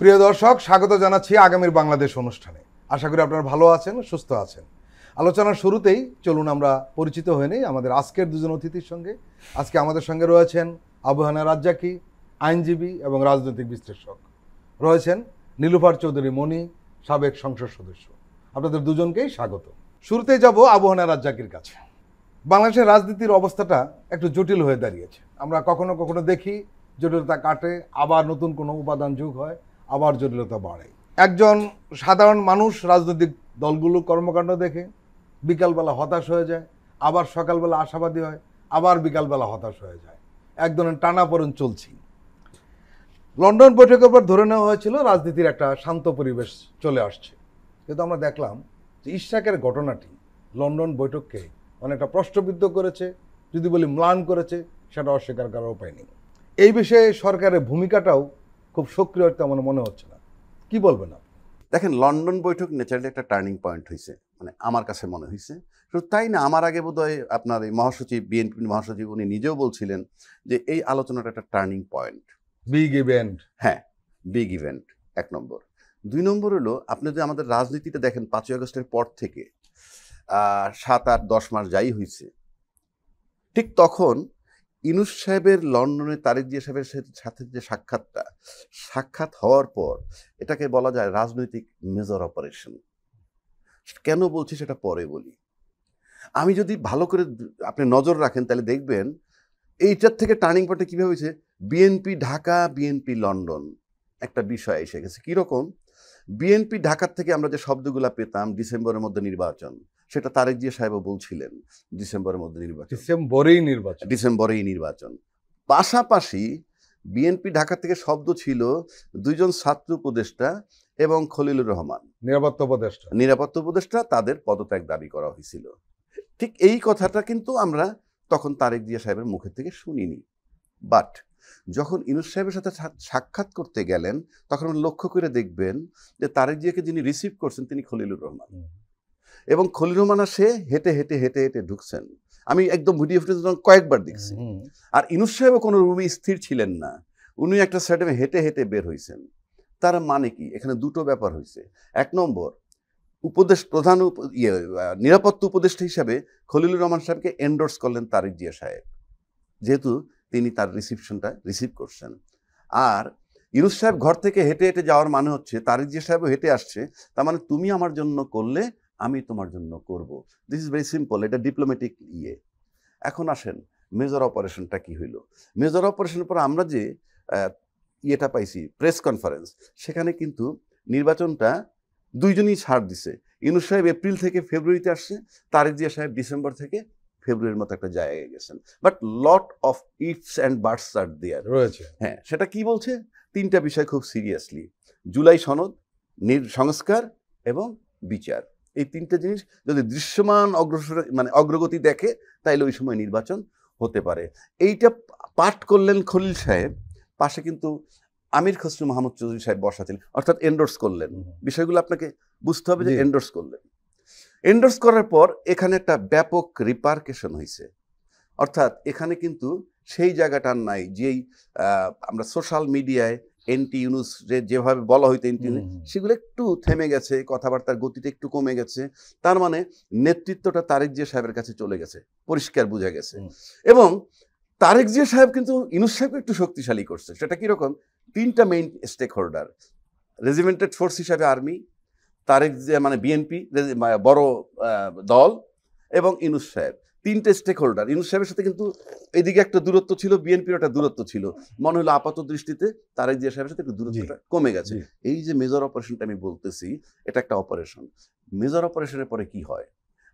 প্রিয় দর্শক, স্বাগত জানাচ্ছি আগামীর বাংলাদেশ অনুষ্ঠানে। আশা করি আপনারা ভালো আছেন, সুস্থ আছেন। আলোচনার শুরুতেই চলুন আমরা পরিচিত হয়ে নিই আমাদের আজকের দুজন অতিথির সঙ্গে। আজকে আমাদের সঙ্গে রয়েছেন আবু হানা রাজ্জাকী, আইনজীবী এবং রাজনৈতিক বিশ্লেষক। রয়েছেন নীলুফার চৌধুরী মনি, সাবেক সংসদ সদস্য। আপনাদের দুজনকেই স্বাগত। শুরুতেই যাব আবু হানা রাজ্জাকীর কাছে। বাংলাদেশের রাজনীতির অবস্থাটা একটু জটিল হয়ে দাঁড়িয়েছে। আমরা কখনো কখনো দেখি জটিলতা কাটে, আবার নতুন কোনো উপাদান যোগ হয়, আবার জটিলতা বাড়ে। একজন সাধারণ মানুষ রাজনৈতিক দলগুলো কর্মকাণ্ড দেখে বিকালবেলা হতাশ হয়ে যায়, আবার সকালবেলা আশাবাদী হয়, আবার বিকালবেলা হতাশ হয়ে যায়। এক ধরনের টানাপোড়েন চলছে। লন্ডন বৈঠকের পর ধরে নেওয়া হয়েছিল রাজনীতির একটা শান্ত পরিবেশ চলে আসছে, কিন্তু আমরা দেখলাম যে ইশরাকের ঘটনাটি লন্ডন বৈঠককে অনেকটা প্রশ্নবিদ্ধ করেছে, যদি বলি ম্লান করেছে, সেটা অস্বীকার করার উপায় নেই। এই বিষয়ে সরকারের ভূমিকাটাও খুব সক্রিয় তেমন মনে হচ্ছে না। কি বলবেন আপনি? দেখেন, লন্ডন বৈঠক ন্যাচারালি একটা টার্নিং পয়েন্ট হয়েছে, মানে আমার কাছে মনে হয়েছে। শুধু তাই না, আমার আগে বোধহয় আপনার এই মহাসচিব, বিএনপি মহাসচিব, উনি নিজেও বলছিলেন যে এই আলোচনাটা একটা টার্নিং পয়েন্ট, বিগ ইভেন্ট। হ্যাঁ, বিগ ইভেন্ট, 1 নম্বর। 2 নম্বর হলো, আপনি যদি আমাদের রাজনীতিতে দেখেন 5ই আগস্টের পর থেকে 7, 8, 10 মাস যাই হয়েছে, ঠিক তখন ইউনূস সাহেবের লন্ডনে তারেক জিয়া সাহেবের সাথে যে সাক্ষাৎ হওয়ার পর এটাকে বলা যায় রাজনৈতিক মেজর অপারেশন। কেন বলছি সেটা পরে বলি। আমি যদি ভালো করে আপনি নজর রাখেন তাহলে দেখবেন এইটার থেকে টার্নিং পয়েন্টে কীভাবে হয়েছে। বিএনপি ঢাকা, বিএনপি লন্ডন একটা বিষয় এসে গেছে। কীরকম? বিএনপি ঢাকার থেকে আমরা যে শব্দগুলো পেতাম, ডিসেম্বরের মধ্যে নির্বাচন, সেটা তারেক জিয়া সাহেবও বলছিলেন ডিসেম্বরের মধ্যে ডিসেম্বরেই নির্বাচন। পাশাপাশি বিএনপি ঢাকা থেকে শব্দ ছিল 2 জন ছাত্র উপদেষ্টা এবং খলিলুর রহমান নিরাপত্তা উপদেষ্টা, তাদের পদত্যাগ দাবি করা হয়েছিল। ঠিক এই কথাটা কিন্তু আমরা তখন তারেক জিয়া সাহেবের মুখের থেকে শুনিনি। বাট যখন ইউনূস সাহেবের সাথে সাক্ষাৎ করতে গেলেন, তখন লক্ষ্য করে দেখবেন যে তারেক জিয়াকে যিনি রিসিভ করছেন তিনি খলিলুর রহমান, এবং খলিলুর রহমান সে হেঁটে হেঁটে হেঁটে হেঁটে ঢুকছেন। আমি একদম ভিডিও ফুটেজ কয়েকবার দেখছি। আর ইউনূস সাহেবও কোনো রুমে স্থির ছিলেন না, উনি একটা সাইডে হেঁটে হেঁটে বের হয়েছেন। তার মানে কি, এখানে দুটো ব্যাপার হয়েছে। 1 নম্বর, নিরাপত্তা উপদেষ্টা হিসাবে খলিলুর রহমান সাহেবকে এন্ডোর্স করলেন তারেক জিয়া সাহেব, যেহেতু তিনি তার রিসিপশনটা রিসিভ করছেন। আর ইউনূস সাহেব ঘর থেকে হেঁটে হেঁটে যাওয়ার মানে হচ্ছে তারেক জিয়া সাহেবও হেঁটে আসছে, তার মানে তুমি আমার জন্য করলে আমি তোমার জন্য করব। দিস ইজ ভেরি সিম্পল, এটা ডিপ্লোম্যাটিক ইয়ে। এখন আসেন মেজর অপারেশনটা কি হইল। মেজর অপারেশনের পর আমরা যে ইয়েটা পাইছি, প্রেস কনফারেন্স, সেখানে কিন্তু নির্বাচনটা দুইজনই ছাড় দিছে। ইউনূস সাহেব এপ্রিল থেকে ফেব্রুয়ারিতে আসছে, তারেক জিয়া সাহেব ডিসেম্বর থেকে ফেব্রুয়ারির মতো একটা জায়গায় গেছেন। But lot of ifs and buts are there রয়েছে। হ্যাঁ, সেটা কি বলছে? 3টা বিষয় খুব সিরিয়াসলি, জুলাই সনদ, সংস্কার এবং বিচার। এই 3টে জিনিস যদি দৃশ্যমান অগ্রগতি দেখে, তাইলে ওই সময় নির্বাচন হতে পারে। এইটা পাঠ করলেন খলিল সাহেব, পাশে কিন্তু আমির খসরু মাহমুদ চৌধুরী সাহেব বসা ছিলেন, অর্থাৎ এন্ডোর্স করলেন। বিষয়গুলো আপনাকে বুঝতে হবে যে এন্ডোর্স করলেন। এন্ডোর্স করার পর এখানে একটা ব্যাপক রিপারকেশন হয়েছে, অর্থাৎ এখানে কিন্তু সেই জায়গাটার নাই যেই আমরা সোশ্যাল মিডিয়ায় এন্টি ইউনূস যেভাবে বলা হইতো এন্টি ইউনূস, সেগুলো একটু থেমে গেছে, কথাবার্তার গতিটা একটু কমে গেছে। তার মানে নেতৃত্বটা তারেক জিয়া সাহেবের কাছে চলে গেছে, পরিষ্কার বোঝা গেছে। এবং তারেক জিয়া সাহেব কিন্তু ইউনূস সাহেবকে একটু শক্তিশালী করছে। সেটা কিরকম? 3টা main stakeholder, regimented force হিসাবে আর্মি, তারেক জিয়া মানে বিএনপি বড় দল, এবং ইউনূস সাহেব, 3টে স্টেক হোল্ডার। ইউনূস সাহেবের সাথে কিন্তু এদিকে একটা দূরত্ব ছিল, বিএনপির একটা দূরত্ব ছিল। মনে হলো আপাত দৃষ্টিতে তারেক জিয়া সাহেবের সাথে একটু দূরত্বটা কমে গেছে। এই যে মেজর অপারেশনটা আমি বলতেছি, এটা একটা অপারেশন। মেজর অপারেশনের পরে কি হয়?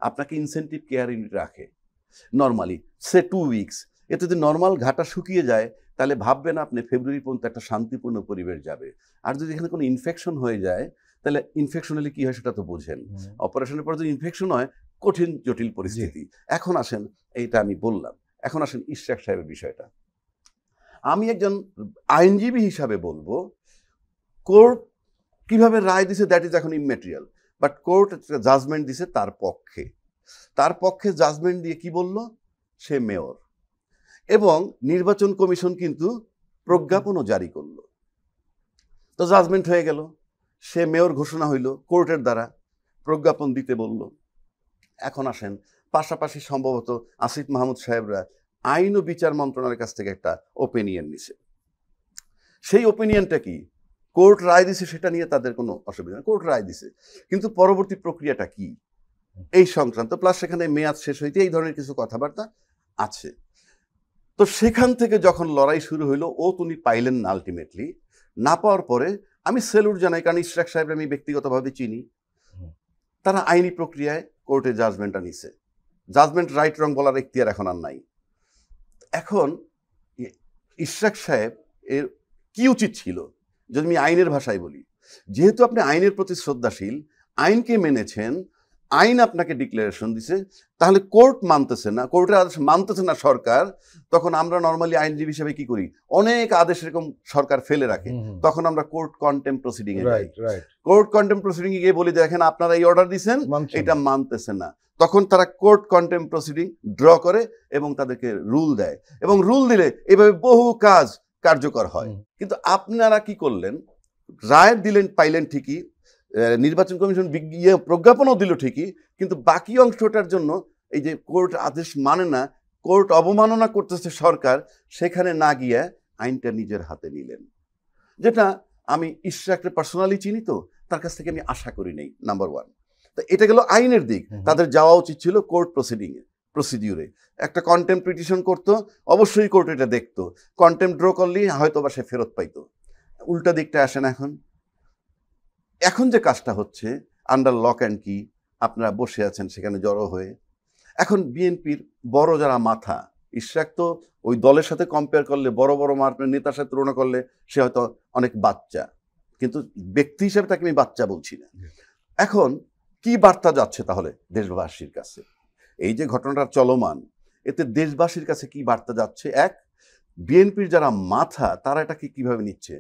আপনাকে ইনসেন্টিভ কেয়ার ইউনিট রাখে নর্মালি, সে 2 উইকস। এতে যদি নর্মাল ঘাটা শুকিয়ে যায়, তাহলে ভাববেন আপনি ফেব্রুয়ারি পর্যন্ত একটা শান্তিপূর্ণ পরিবেশ যাবে। আর যদি এখানে কোনো ইনফেকশন হয়ে যায়, তাহলে ইনফেকশন হলে কি হয় সেটা তো বোঝেন। অপারেশনের পর যদি ইনফেকশন হয়, কঠিন জটিল পরিস্থিতি। এখন আসেন, এইটা আমি বললাম, এখন আসেন ইশরাক সাহেবের বিষয়টা। আমি একজন আইনজীবী হিসাবে বলবো, কোর্ট কিভাবে রায় দিছে দ্যাট ইজ এখন ইমম্যাটেরিয়াল, বাট কোর্ট একটা জাজমেন্ট দিছে তার পক্ষে জাজমেন্ট দিয়ে কি বলল? সে মেয়র, এবং নির্বাচন কমিশন কিন্তু প্রজ্ঞাপনও জারি করলো। তো জাজমেন্ট হয়ে গেল, সে মেয়র ঘোষণা হইল, কোর্টের দ্বারা প্রজ্ঞাপন দিতে বলল। এখন আসেন, পাশাপাশি সম্ভবত আসিফ মাহমুদ সাহেবরা আইন ও বিচার মন্ত্রণালয়ের কাছ থেকে একটা ওপিনিয়ন নিছে। সেই ওপিনিয়নটা কি, কোর্ট রায় দিছে সেটা নিয়ে তাদের কোনো অসুবিধা নেই, কোর্ট রায় দিছে, কিন্তু পরবর্তী প্রক্রিয়াটা কি এই সংক্রান্ত, প্লাস সেখানে মেয়াদ শেষ হইতে এই ধরনের কিছু কথাবার্তা আছে। তো সেখান থেকে যখন লড়াই শুরু হইলো, তিনি পাইলেন না আলটিমেটলি। না পাওয়ার পরে আমি সেলুট জানাই, কারণ ইশরাক সাহেব আমি ব্যক্তিগতভাবে চিনি, তারা আইনি প্রক্রিয়ায় কোর্টে জাজমেন্টটা নিছে। জাজমেন্ট রাইট রং বলার এখতিয়ার এখন আর নাই। এখন ইশরাক সাহেব এর কি উচিত ছিল, যদি আমি আইনের ভাষায় বলি, যেহেতু আপনি আইনের প্রতি শ্রদ্ধাশীল, আইনকে মেনেছেন, আইন আপনাকে ডিক্লারেশন দিছে, তাহলে কোর্ট মানতেছে না, কোর্টের আদেশ মানতেছে না সরকার, তখন আমরা নর্মালি আইনজীবী হিসেবে কি করি, অনেক আদেশ এরকম সরকার ফেলে রাখে, তখন আমরা কোর্ট কন্টেম্প প্রসিডিং এ যাই। কোর্ট কন্টেম্প প্রসিডিং এ গিয়ে বলি, দেখেন আপনারা এই অর্ডার দিচ্ছেন, এটা মানতেছে না, তখন তারা কোর্ট কন্টেম্প প্রসিডিং ড্র করে এবং তাদেরকে রুল দেয়, এবং রুল দিলে এভাবে বহু কাজ কার্যকর হয়। কিন্তু আপনারা কি করলেন, রায় দিলেন, পাইলেন ঠিকই, নির্বাচন কমিশন প্রজ্ঞাপনও দিল ঠিকই, কিন্তু বাকি অংশটার জন্য এই যে কোর্ট আদেশ মানে না, কোর্ট অবমাননা করতেছে সরকার, সেখানে না গিয়ে আইনটা নিজের হাতে নিলেন, যেটা আমি ইশরাককে পার্সোনালি চিনি, তো তার কাছ থেকে আমি আশা করি নাই, নাম্বার ওয়ান। তো এটা গেল আইনের দিক, তাদের যাওয়া উচিত ছিল কোর্ট প্রসিডিউরে, একটা কন্টেম্প পিটিশন করতো, অবশ্যই কোর্ট এটা দেখতো, কন্টেম্প ড্র করলেই হয়তো বা সে ফেরত পাইতো। উল্টা দিকটা আসেন, এখন যে কাজটা হচ্ছে আন্ডার লক অ্যান্ড কি, আপনারা বসে আছেন সেখানে জড়ো হয়ে, এখন বিএনপির বড় যারা মাথা, ইশরাক তো ওই দলের সাথে কম্পেয়ার করলে, বড় বড় নেতার সাথে তুলনা করলে সে হয়তো অনেক বাচ্চা, কিন্তু ব্যক্তি হিসেবে তাকে আমি বাচ্চা বলছি না। এখন কি বার্তা যাচ্ছে তাহলে দেশবাসীর কাছে, এই যে ঘটনাটা চলমান, এতে দেশবাসীর কাছে কি বার্তা যাচ্ছে? এক, বিএনপির যারা মাথা তারা এটাকে কিভাবে নিচ্ছে,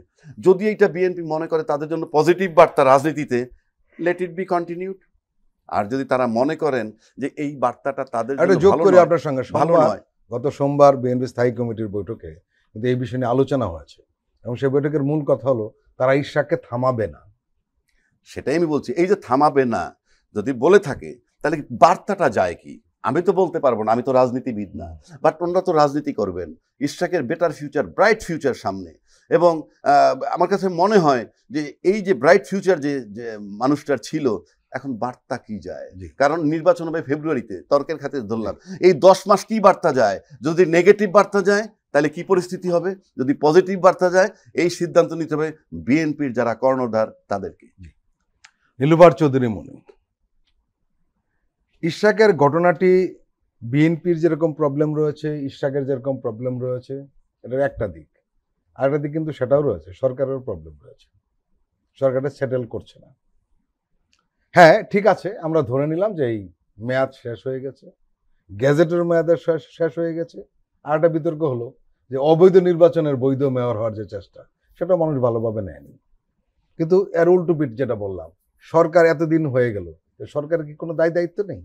যদি এটা বিএনপি মনে করে তাদের জন্য পজিটিভ বার্তা রাজনীতিতে, লেট ইট বি কন্টিনিউড। আর যদি তারা মনে করেন যে এই বার্তাটা তাদের যোগ করে আপনার সঙ্গে ভালো নয়, গত সোমবার বিএনপি স্থায়ী কমিটির বৈঠকে কিন্তু এই বিষয় নিয়ে আলোচনা হয়েছে, এবং সেই বৈঠকের মূল কথা হলো তারা ইশরাককে থামাবে না। সেটাই আমি বলছি, এই যে থামাবে না যদি বলে থাকে, তাহলে বার্তাটা যায় কি? আমি তো বলতে পারবো না, আমি তো রাজনীতিবিদ না, বাট ওনারা তো রাজনীতি করবেন, ইশরাকের বেটার ফিউচার, ব্রাইট ফিউচার সামনে, এবং আমার কাছে মনে হয় যে এই যে ব্রাইট ফিউচার যে মানুষটার ছিল, এখন বার্তা কি যায়? কারণ নির্বাচন হবে ফেব্রুয়ারিতে, তর্কের খাতিরে ধরলাম, এই 10 মাস কি বার্তা যায়? যদি নেগেটিভ বার্তা যায় তাহলে কি পরিস্থিতি হবে? যদি পজিটিভ বার্তা যায়, এই সিদ্ধান্ত নিতে হবে বিএনপির যারা কর্ণধার তাদেরকে। নীলুফার চৌধুরী মনি, ইশরাকের ঘটনাটি বিএনপির যেরকম প্রবলেম রয়েছে, ইশরাকের যেরকম প্রবলেম রয়েছে, এটার একটা দিক, আর একটা দিক কিন্তু সেটাও রয়েছে, সরকারের প্রবলেম রয়েছে, সরকারটা সেটেল করছে না। হ্যাঁ ঠিক আছে, আমরা ধরে নিলাম যে এই মেয়াদ শেষ হয়ে গেছে, গ্যাজেটের মেয়াদের শেষ হয়ে গেছে, আর একটা বিতর্ক হলো যে অবৈধ নির্বাচনের বৈধ মেয়র হওয়ার যে চেষ্টা, সেটা মানুষ ভালোভাবে নেয়নি। কিন্তু এর উল্টো পিঠ যেটা বললাম, সরকার এতদিন হয়ে গেল, সরকারের কি কোনো দায়িত্ব নেই?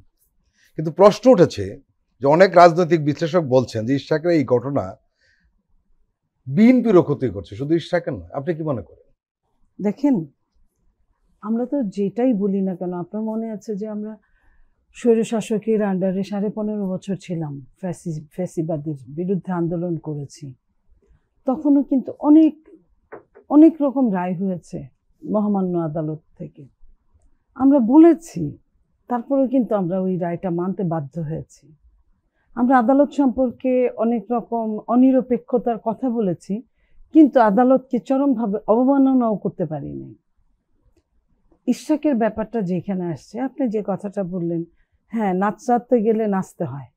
কিন্তু প্রশ্ন উঠেছে যে অনেক রাজনৈতিক বিশ্লেষক বলছেন যে ইশরাকের এই ঘটনা বিএনপিরও ক্ষতি করছে, শুধু ইশরাকের নয়। আপনি কি মনে করেন? দেখেন, আমরা তো যেটাই বলি না কেন, আপনার মনে আছে যে আমরা স্বৈরশাসকের আন্ডারে 15.5 বছর ছিলাম, ফ্যাসিবাদের বিরুদ্ধে আন্দোলন করেছি, তখনও কিন্তু অনেক অনেক রকম রায় হয়েছে মহামান্য আদালত থেকে, আমরা বলেছি, তারপরেও কিন্তু আমরা ওই রায়টা মানতে বাধ্য হয়েছি। আমরা আদালত সম্পর্কে অনেক রকম অনিরপেক্ষতার কথা বলেছি, কিন্তু আদালতকে চরমভাবে অবমাননাও করতে পারিনি। ইশরাকের ব্যাপারটা যেখানে আসছে, আপনি যে কথাটা বললেন, হ্যাঁ, নাচাতে গেলে নাচতে হয়,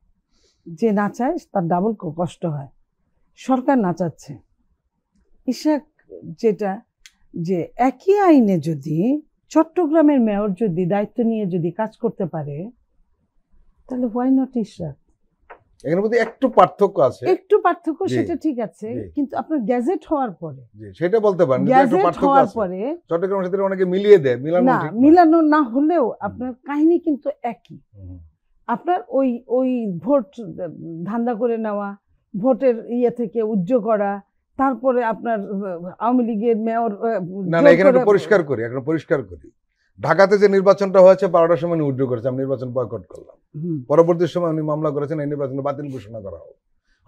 যে নাচায় তার ডাবল কষ্ট হয়। সরকার নাচাচ্ছে, ইশরাক যেটা, যে একই আইনে যদি চট্টগ্রামের মেয়র যদি দায়িত্ব নিয়ে যদি কাজ করতে পারে, তাহলে হোয়াই নট ইশরাক? এর মধ্যে একটু পার্থক্য আছে, একটু পার্থক্য, সেটা ঠিক আছে, কিন্তু আপনার গ্যাজেট হওয়ার পরে, সেটা বলতে পারেন, গ্যাজেট হওয়ার পরে চট্টগ্রামের সাথে অনেকে মিলিয়ে দেয়, মিলানো না হলেও আপনার কাহিনী কিন্তু একই। আপনার ওই ভোট ধান্দা করে নেওয়া, ভোটের ইয়ে থেকে উজ্জ করা, তারপরে আপনার আওয়ামী লীগের মেয়র না না, এখানে একটু পরিষ্কার করি। ঢাকাতে যে নির্বাচনটা হয়েছে 12টার সময় উনি উইথড্র করেছে, আমি নির্বাচন বয়কট করলাম। পরবর্তী সময় উনি মামলা করেছেন, এই নির্বাচন বাতিল ঘোষণা করা হোক।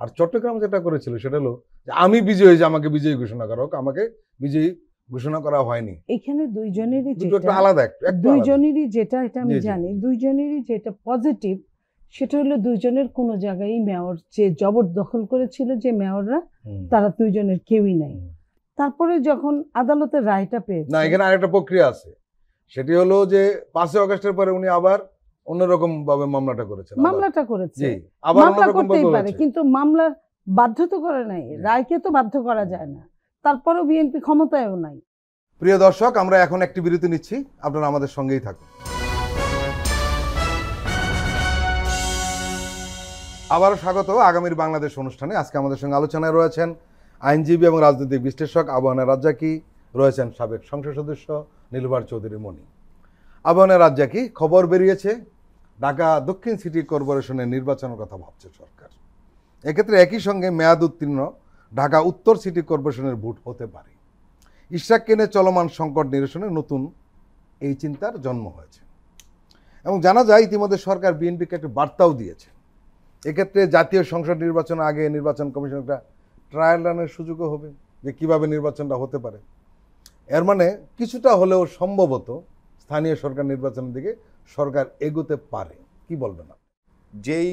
আর চট্টগ্রাম যেটা করেছিল সেটা হলো যে আমি বিজয়ী হয়েছি, আমাকে বিজয়ী ঘোষণা করা হোক, আমাকে বিজয়ী ঘোষণা করা হয়নি। এখানে দুইজনেরই দুটো একটা আলাদা, একটু দুইজনেরই যেটা এটা আমি জি, জি। জানি, দুইজনেরই যেটা পজিটিভ সেটা হলো দুইজনের কোনো জায়গায় মেয়র যে জবরদখল করেছিল যে মেয়ররা, তারা দুইজনের কেউই নাই। তারপরে যখন আদালতের রায়টা পেয়েছে, না, এখানে আরেকটা প্রক্রিয়া আছে, সেটি হলো যে 5ই আগস্টের পরে উনি আবার অন্যরকম ভাবে মামলাটা করেছেন। মামলাটা করেছে, জি, আবার মামলা অন্যরকম করতেই ভাবে পারে, হয়েছে। কিন্তু মামলার বাধ্য তো করে নাই, রায়কে তো বাধ্য করা যায় না। তারপরেও বিএনপি ক্ষমতায়ও নাই। প্রিয় দর্শক, আমরা এখন একটি বিরতি নিচ্ছি, আপনারা আমাদের সঙ্গেই থাকুন। আবারও স্বাগত আগামীর বাংলাদেশ অনুষ্ঠানে। আজকে আমাদের সঙ্গে আলোচনায় রয়েছেন আইনজীবী এবং রাজনৈতিক বিশ্লেষক আবহানা রাজ্জাকি, রয়েছেন সাবেক সংসদ সদস্য নীলুফার চৌধুরী মনি। আবহানা রাজ্জাকি, খবর বেরিয়েছে ঢাকা দক্ষিণ সিটি কর্পোরেশনের নির্বাচনের কথা ভাবছে সরকার। এক্ষেত্রে একই সঙ্গে মেয়াদ উত্তীর্ণ ঢাকা উত্তর সিটি কর্পোরেশনের ভোট হতে পারে। ইশরাক কেনে চলমান সংকট নিরসনে নতুন এই চিন্তার জন্ম হয়েছে এবং জানা যায় ইতিমধ্যে সরকার বিএনপিকে একটা বার্তাও দিয়েছে। এক্ষেত্রে জাতীয় সংসদ নির্বাচনের আগে নির্বাচন কমিশন একটা ট্রায়াল রানের সুযোগও হবে যে কিভাবে নির্বাচনটা হতে পারে। এর মানে কিছুটা হলেও সম্ভবত স্থানীয় সরকার নির্বাচনের দিকে সরকার এগোতে পারে। কি বলবেন আপনি? যেই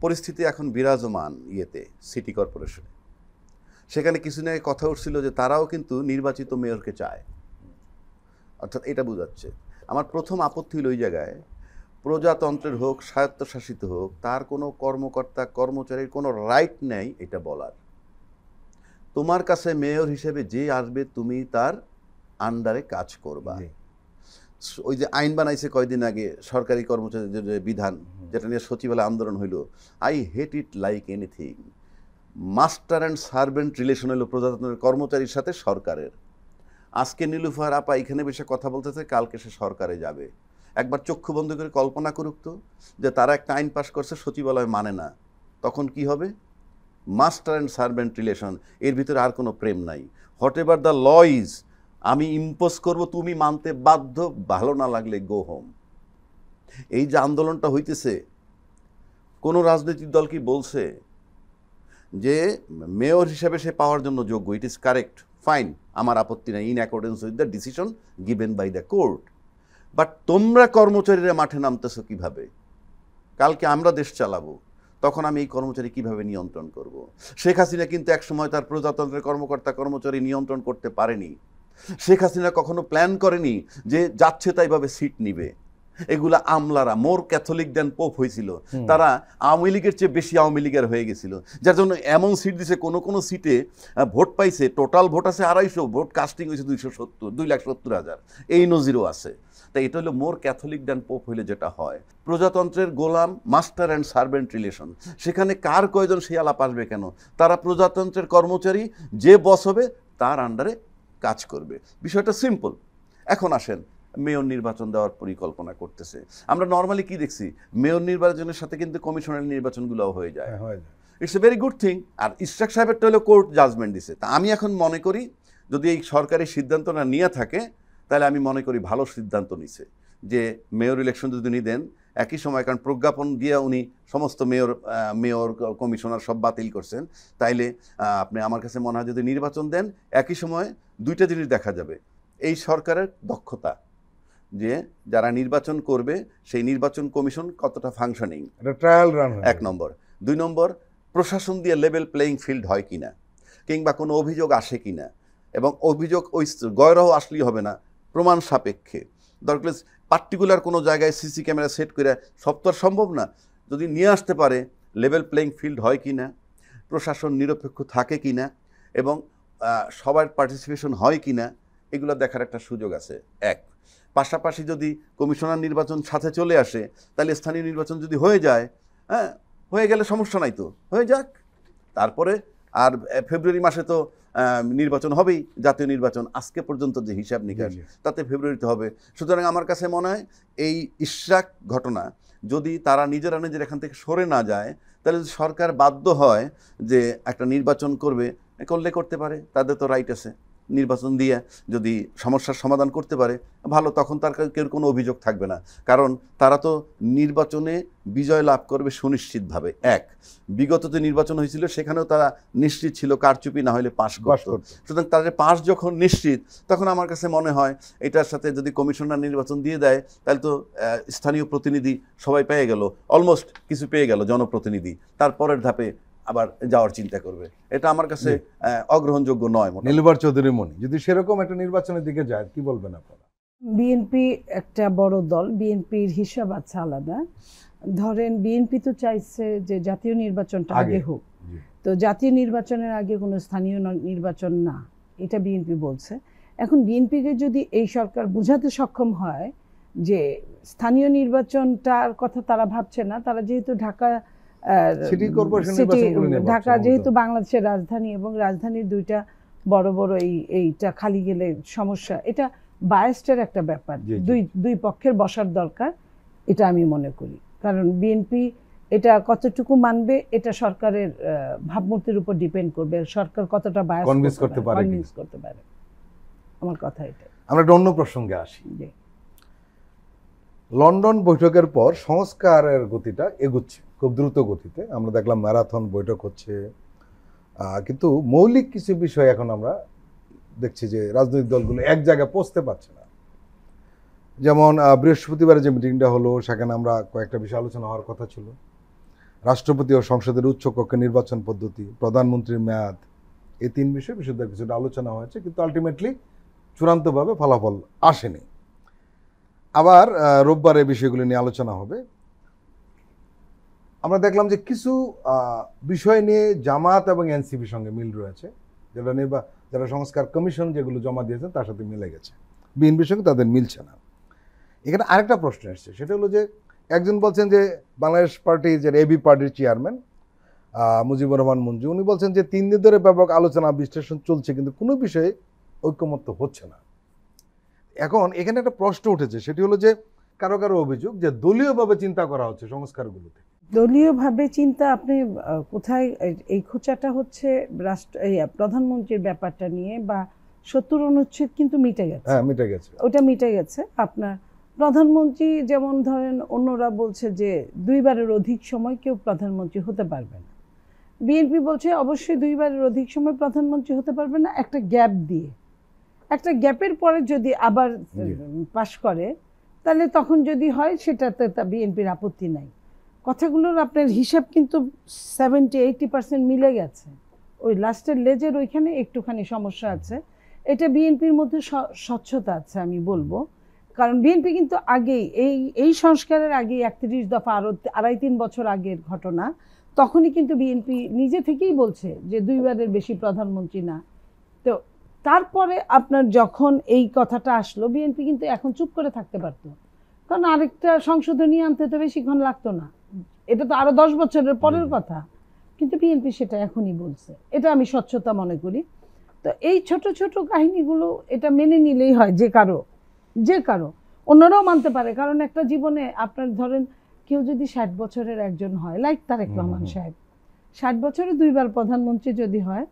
পরিস্থিতি এখন বিরাজমান সিটি কর্পোরেশনে, সেখানে কিছুদিন আগে কথা উঠছিল যে তারাও কিন্তু নির্বাচিত মেয়রকে চায়, অর্থাৎ এটা বোঝাচ্ছে। আমার প্রথম আপত্তি হলো ওই জায়গায়, প্রজাতন্ত্রের হোক স্বায়ত্তশাসিত হোক, তার কোনো কর্মকর্তা কর্মচারীর কোনো রাইট নেই এটা বলার। তোমার কাছে মেয়র হিসেবে যে আসবে তুমি তার আন্ডারে কাজ করবা। ওই যে আইন বানাইছে কয়দিন আগে সরকারি কর্মচারীদের যে বিধান, যেটা নিয়ে সচিবালয় আন্দোলন হইল, I hate it like anything. Master and servant relation হলো প্রজাতন্ত্রের কর্মচারীর সাথে সরকারের। আজকে নীলুফার আপা এখানে বসে কথা বলতেছে, কালকে সে সরকারে যাবে। একবার চক্ষু বন্ধ করে কল্পনা করুক তো যে তারা একটা আইন পাশ করছে, সচিবালয় মানে না, তখন কি হবে? মাস্টার অ্যান্ড সার্ভেন্ট রিলেশন, এর ভিতরে আর কোনো প্রেম নাই। Whatever the law is, আমি ইম্পোজ করব, তুমি মানতে বাধ্য, ভালো না লাগলে গো হোম। এই যে আন্দোলনটা হইতেছে, কোনো রাজনৈতিক দল কি বলছে যে মেয়র হিসেবে সে পাওয়ার জন্য যোগ্য? ইট ইজ কারেক্ট, ফাইন, আমার আপত্তি নাই, in accordance with the decision given by the court. But তোমরা কর্মচারীরা মাঠে নামতেছো কিভাবে? কালকে আমরা দেশ চালাবো, তখন আমি এই কর্মচারী কিভাবে নিয়ন্ত্রণ করব? শেখ হাসিনা কিন্তু একসময় তার প্রজাতন্ত্রের কর্মকর্তা কর্মচারী নিয়ন্ত্রণ করতে পারেনি। শেখ হাসিনা কখনো প্ল্যান করেনি যে যাচ্ছে তাইভাবে সিট নিবে। এগুলা আমলারা, মোর ক্যাথলিক দেন পোপ হয়েছিল, তারা আওয়ামী লীগের চেয়ে বেশি আওয়ামী লীগের হয়ে গেছিল, যার জন্য এমন সিট দিছে, কোনো কোনো সিটে ভোট পাইছে, টোটাল ভোট আছে 250, ভোট কাস্টিং হয়েছে 270,000, এই নজিরও আছে। তাই এটা হলো মোর ক্যাথলিক দেন পোপ হইলে যেটা হয়। প্রজাতন্ত্রের গোলাম, মাস্টার অ্যান্ড সার্ভেন্ট রিলেশন, সেখানে কার কয়জন সে আলাপ আসবে কেন? তারা প্রজাতন্ত্রের কর্মচারী, যে বস হবে তার আন্ডারে কাজ করবে। বিষয়টা সিম্পল। এখন আসেন, মেয়র নির্বাচন দেওয়ার পরিকল্পনা করতেছে। আমরা নর্মালি কি দেখছি, মেয়র নির্বাচনের সাথে কিন্তু কমিশনার নির্বাচনগুলোও হয়ে যায়। It's a very good thing. আর ইশরাক সাহেবেরটা হলো কোর্ট জাজমেন্ট দিছে। তা আমি এখন মনে করি যদি এই সরকারি সিদ্ধান্তটা নিয়ে থাকে, তাহলে আমি মনে করি ভালো সিদ্ধান্ত নিছে যে মেয়র ইলেকশন যদি উনি দেন একই সময়, কারণ প্রজ্ঞাপন দিয়ে উনি সমস্ত মেয়র কমিশনার সব বাতিল করছেন। তাইলে আপনি আমার কাছে মনে হয় যদি নির্বাচন দেন, একই সময় দুইটা জিনিস দেখা যাবে। এই সরকারের দক্ষতা, যে যারা নির্বাচন করবে সেই নির্বাচন কমিশন কতটা ফাংশনিং, ট্রায়াল রান, 1 নম্বর। 2 নম্বর, প্রশাসন দিয়ে লেভেল প্লেয়িং ফিল্ড হয় কিনা, কিংবা কোনো অভিযোগ আসে কিনা। এবং অভিযোগ ওই গয়রহ আসলেই হবে না, প্রমাণ সাপেক্ষে। দরকার পার্টিকুলার কোনো জায়গায় সিসি ক্যামেরা সেট করে সব তো আর সম্ভব না। যদি নিয়ে আসতে পারে, লেভেল প্লেয়িং ফিল্ড হয় কিনা, প্রশাসন নিরপেক্ষ থাকে কিনা, এবং সবার পার্টিসিপেশন হয় কিনা, এগুলো দেখার একটা সুযোগ আছে। এক, পাশাপাশি যদি কমিশনার নির্বাচন সাথে চলে আসে, তাহলে স্থানীয় নির্বাচন যদি হয়ে যায়, হ্যাঁ, হয়ে গেলে সমস্যা নাই, তো হয়ে যাক। তারপরে আর ফেব্রুয়ারি মাসে তো নির্বাচন হবেই, জাতীয় নির্বাচন। আজকে পর্যন্ত যে হিসাব নিকাশ, তাতে ফেব্রুয়ারিতে হবে। সুতরাং আমার কাছে মনে হয় এই ইশরাক ঘটনা যদি তারা নিজেরা এখান থেকে সরে না যায়, তাহলে যদি সরকার বাধ্য হয় যে একটা নির্বাচন করবে, করলে করতে পারে, তাদের তো রাইট আছে। নির্বাচন দিয়ে যদি সমস্যার সমাধান করতে পারে ভালো, তখন তার কেউ কোনো অভিযোগ থাকবে না, কারণ তারা তো নির্বাচনে বিজয় লাভ করবে সুনিশ্চিতভাবে। বিগত যে নির্বাচন হয়েছিল সেখানেও তারা নিশ্চিত ছিল কারচুপি না হলে পাশ করত। সুতরাং তাদের পাশ যখন নিশ্চিত, তখন আমার কাছে মনে হয় এটার সাথে যদি কমিশনার নির্বাচন দিয়ে দেয় তাহলে তো স্থানীয় প্রতিনিধি সবাই পেয়ে গেল, অলমোস্ট কিছু পেয়ে গেল জনপ্রতিনিধি, তারপরের ধাপে আবার যাওয়ার চিন্তা করবে। এটা আমার কাছে অগ্রহণযোগ্য নয়। নীলুবার চৌধুরী মনি, যদি সেরকম একটা নির্বাচনের দিকে যায় কি বলবেন আপনারা? বিএনপি একটা বড় দল, বিএনপির হিসাব আছে আলাদা। ধরেন বিএনপি তো চাইছে যে জাতীয় নির্বাচনটা আগে হোক, তো জাতীয় নির্বাচনের আগে কোনো স্থানীয় নির্বাচন না, এটা বিএনপি বলছে। এখন বিএনপিকে যদি এই সরকার বোঝাতে সক্ষম হয় যে স্থানীয় নির্বাচনটার কথা তারা ভাবছে না, তারা যেহেতু ঢাকা যেহেতু বাংলাদেশের রাজধানী এবং রাজধানীর দুইটা বড় বড় এইটা খালি গেলে সমস্যা, এটা বায়াস্টের একটা ব্যাপার, দুই পক্ষের বসার দরকার, এটা আমি মনে করি। কারণ বিএনপি এটা কতটুকু মানবে এটা সরকারের ভাবমূর্তির উপর ডিপেন্ড করবে, সরকার কতটা বায়াস কনভিন্স করতে পারে। আমার কথা এটা। আমরা একটা অন্য প্রসঙ্গে আসি। লন্ডন বৈঠকের পর সংস্কারের গতিটা এগুচ্ছে খুব দ্রুত গতিতে। আমরা দেখলাম ম্যারাথন বৈঠক হচ্ছে, কিন্তু মৌলিক কিছু বিষয় এখন আমরা দেখছি যে রাজনৈতিক দলগুলো এক জায়গায় পৌঁছতে পারছে না। যেমন বৃহস্পতিবারে যে মিটিংটা হলো, সেখানে আমরা কয়েকটা বিষয় আলোচনা হওয়ার কথা ছিল। রাষ্ট্রপতি ও সংসদের উচ্চকক্ষে নির্বাচন পদ্ধতি, প্রধানমন্ত্রীর মেয়াদ, এই তিন বিষয়ে বিশুদ্ধ কিছুটা আলোচনা হয়েছে, কিন্তু আলটিমেটলি চূড়ান্তভাবে ফলাফল আসেনি। আবার রোববার এই বিষয়গুলি নিয়ে আলোচনা হবে। আমরা দেখলাম যে কিছু বিষয় নিয়ে জামাত এবং এনসিপির সঙ্গে মিল রয়েছে, যারা সংস্কার কমিশন যেগুলো জমা দিয়েছেন তার সাথে মিলে গেছে, বিএনপির সঙ্গে তাদের মিলছে না। এখানে আরেকটা প্রশ্ন এসছে, সেটা হলো যে একজন বলছেন যে বাংলাদেশ পার্টির যে এবি পার্টির চেয়ারম্যান মুজিবুর রহমান মঞ্জু, উনি বলছেন যে 3 দিন ধরে ব্যাপক আলোচনা বিশ্লেষণ চলছে, কিন্তু কোনো বিষয়ে ঐকমত্য হচ্ছে না। এখন এখানে একটা প্রশ্ন উঠেছে, সেটি হলো যে কারো কারো অভিযোগ যে দলীয়ভাবে চিন্তা করা হচ্ছে সংস্কারগুলোতে। দলীয়ভাবে চিন্তা, আপনি কোথায় এই খোঁচাটা হচ্ছে প্রধানমন্ত্রীর ব্যাপারটা নিয়ে, বা 70 অনুচ্ছেদ কিন্তু মিটে গেছে। হ্যাঁ, মিটে গেছে, ওটা মিটে গেছে। আপনার প্রধানমন্ত্রী যেমন ধরেন অন্যরা বলছে যে 2 বারের অধিক সময় কেউ প্রধানমন্ত্রী হতে পারবে না, বিএনপি বলছে অবশ্যই 2 বারের অধিক সময় প্রধানমন্ত্রী হতে পারবে না, একটা গ্যাপ দিয়ে, একটা গ্যাপের পরে যদি আবার পাশ করে তাহলে তখন যদি হয় সেটাতে বিএনপির আপত্তি নাই। কথাগুলোর আপনার হিসাব কিন্তু 70-80% মিলে গেছে। ওই লাস্টের লেজের ওইখানে একটুখানি সমস্যা আছে। এটা বিএনপির মধ্যে স্বচ্ছতা আছে আমি বলবো, কারণ বিএনপি কিন্তু আগেই এই সংস্কারের আগে 31 দফা আরো 2.5-3 বছর আগের ঘটনা, তখনই কিন্তু বিএনপি নিজে থেকেই বলছে যে 2 বারের বেশি প্রধানমন্ত্রী না। তো তারপরে আপনার যখন এই কথাটা আসলো, বিএনপি কিন্তু এখন চুপ করে থাকতে পারতো, কারণ আরেকটা সংশোধনী আনতে তো বেশিক্ষণ লাগতো না, এটা তো আরো 10 বছরের পরের কথা, কিন্তু বিএনপি সেটা এখনই বলছে। এটা আমি স্বচ্ছতা মনে করি। তো এই ছোট ছোট কাহিনীগুলো এটা মেনে নিলেই হয়, যে কারো অন্যরাও মানতে পারে। কারণ একটা জীবনে আপনার ধরেন কেউ যদি 60 বছরের একজন হয়, লাইক তারেক রহমান সাহেব, 60 বছরে 2 বার প্রধানমন্ত্রী যদি হয়